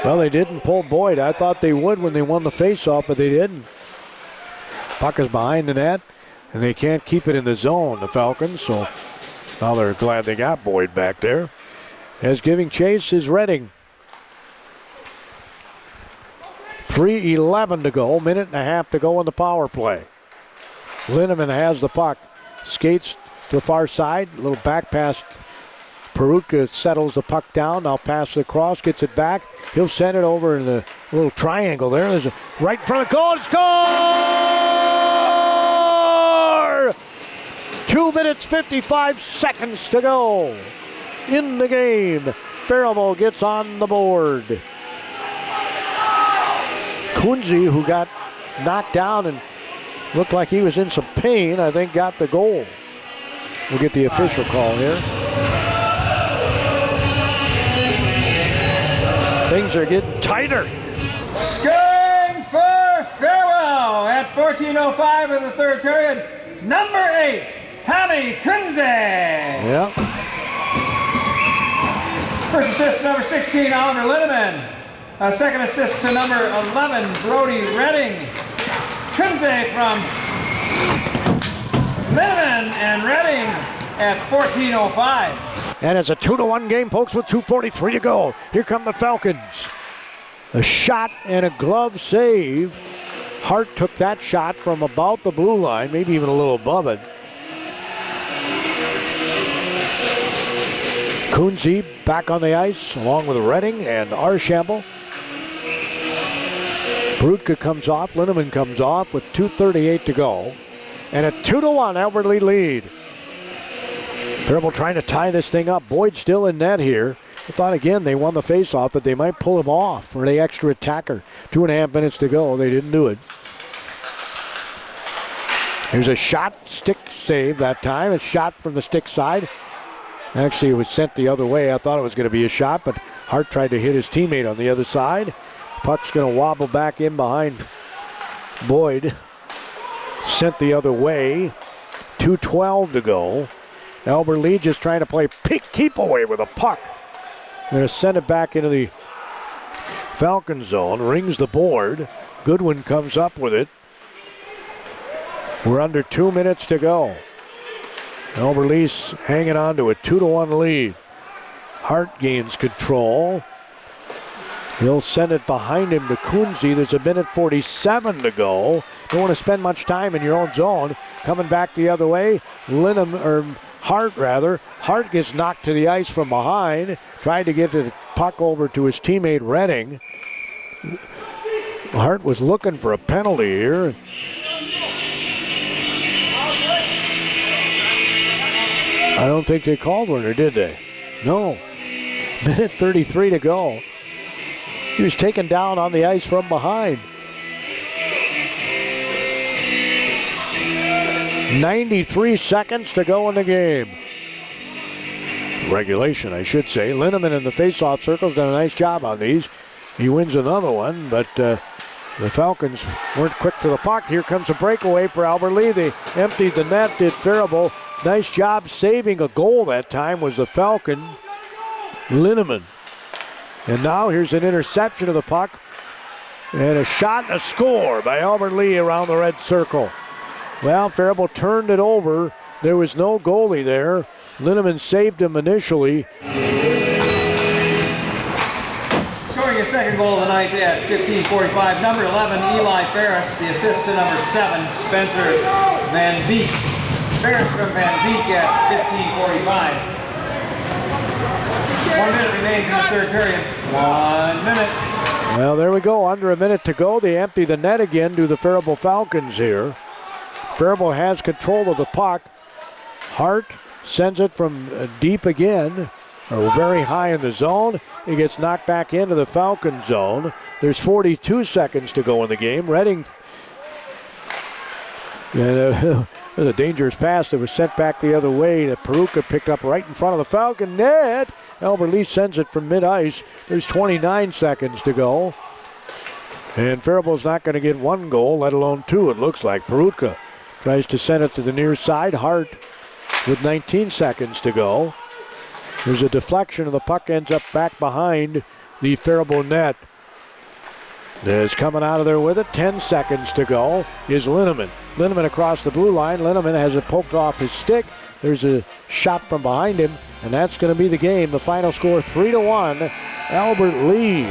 Well, they didn't pull Boyd. I thought they would when they won the face-off, but they didn't. Puck is behind the net, and they can't keep it in the zone, the Falcons, so now they're glad they got Boyd back there. As giving chase is Redding. 3:11 to go, minute and a half to go in the power play. Linneman has the puck, skates to the far side, a little back pass. Perutka settles the puck down, now passes across, gets it back. He'll send it over in the little triangle there. There's a right in front of the goal, score! 2 minutes, 55 seconds to go in the game. Faribault gets on the board. Kunze, who got knocked down and looked like he was in some pain, I think got the goal. We'll get the official call here. Things are getting tighter. Scoring for Faribault at 14:05 of the third period. Number 8, Tommy Kunze. Yeah. First assist to number 16, Oliver Linneman. Second assist to number 11, Brody Redding. Kunze from Linneman and Redding at 14:05. And it's a 2-1 game, folks, with 2:43 to go. Here come the Falcons. A shot and a glove save. Hart took that shot from about the blue line, maybe even a little above it. Kunze back on the ice, along with Redding and Archambault. Perutka comes off, Linneman comes off with 2:38 to go. And a 2-1 Albert Lee lead. Faribault trying to tie this thing up. Boyd still in net here. I thought again they won the faceoff that they might pull him off for the extra attacker. 2.5 minutes to go. They didn't do it. Here's a shot, stick save that time. A shot from the stick side. Actually, it was sent the other way. I thought it was going to be a shot, but Hart tried to hit his teammate on the other side. Puck's going to wobble back in behind Boyd. Sent the other way. 2:12 to go. Albert Lee just trying to play keep away with a puck. They're going to send it back into the Falcon zone. Rings the board. Goodwin comes up with it. We're under 2 minutes to go. Albert Lee's hanging on to a 2-1 lead. Hart gains control. He'll send it behind him to Kunze. There's a minute 47 to go. Don't want to spend much time in your own zone. Coming back the other way. Hart gets knocked to the ice from behind. Tried to get the puck over to his teammate Redding. Hart was looking for a penalty here. I don't think they called one, or did they? No. Minute 33 to go. He was taken down on the ice from behind. 93 seconds to go in the game. Regulation, I should say. Linneman in the face-off circle's done a nice job on these. He wins another one, but the Falcons weren't quick to the puck. Here comes a breakaway for Albert Lee. They emptied the net, did Faribault. Nice job saving a goal that time was the Falcon, Linneman. And now here's an interception of the puck. And a shot and a score by Albert Lee around the red circle. Well, Faribault turned it over. There was no goalie there. Linneman saved him initially. Scoring his second goal of the night at 15:45. Number 11, Eli Ferris. The assist to number 7, Spencer Van Beek. Ferris from Van Beek at 15:45. 1 minute remains in the third period. 1 minute. Well, there we go. Under a minute to go. They empty the net again to the Faribault Falcons here. Faribault has control of the puck. Hart sends it from deep again, or very high in the zone. It gets knocked back into the Falcon zone. There's 42 seconds to go in the game. Redding, and a dangerous pass that was sent back the other way that Peruka picked up right in front of the Falcon net. Albert Lee sends it from mid-ice. There's 29 seconds to go. And Faribault's not going to get one goal, let alone two, it looks like. Peruka tries to send it to the near side. Hart with 19 seconds to go. There's a deflection, and the puck ends up back behind the Faribault net. Is coming out of there with it. 10 seconds to go is Linneman. Linneman across the blue line. Linneman has it poked off his stick. There's a shot from behind him, and that's going to be the game. The final score 3-1. Albert Lee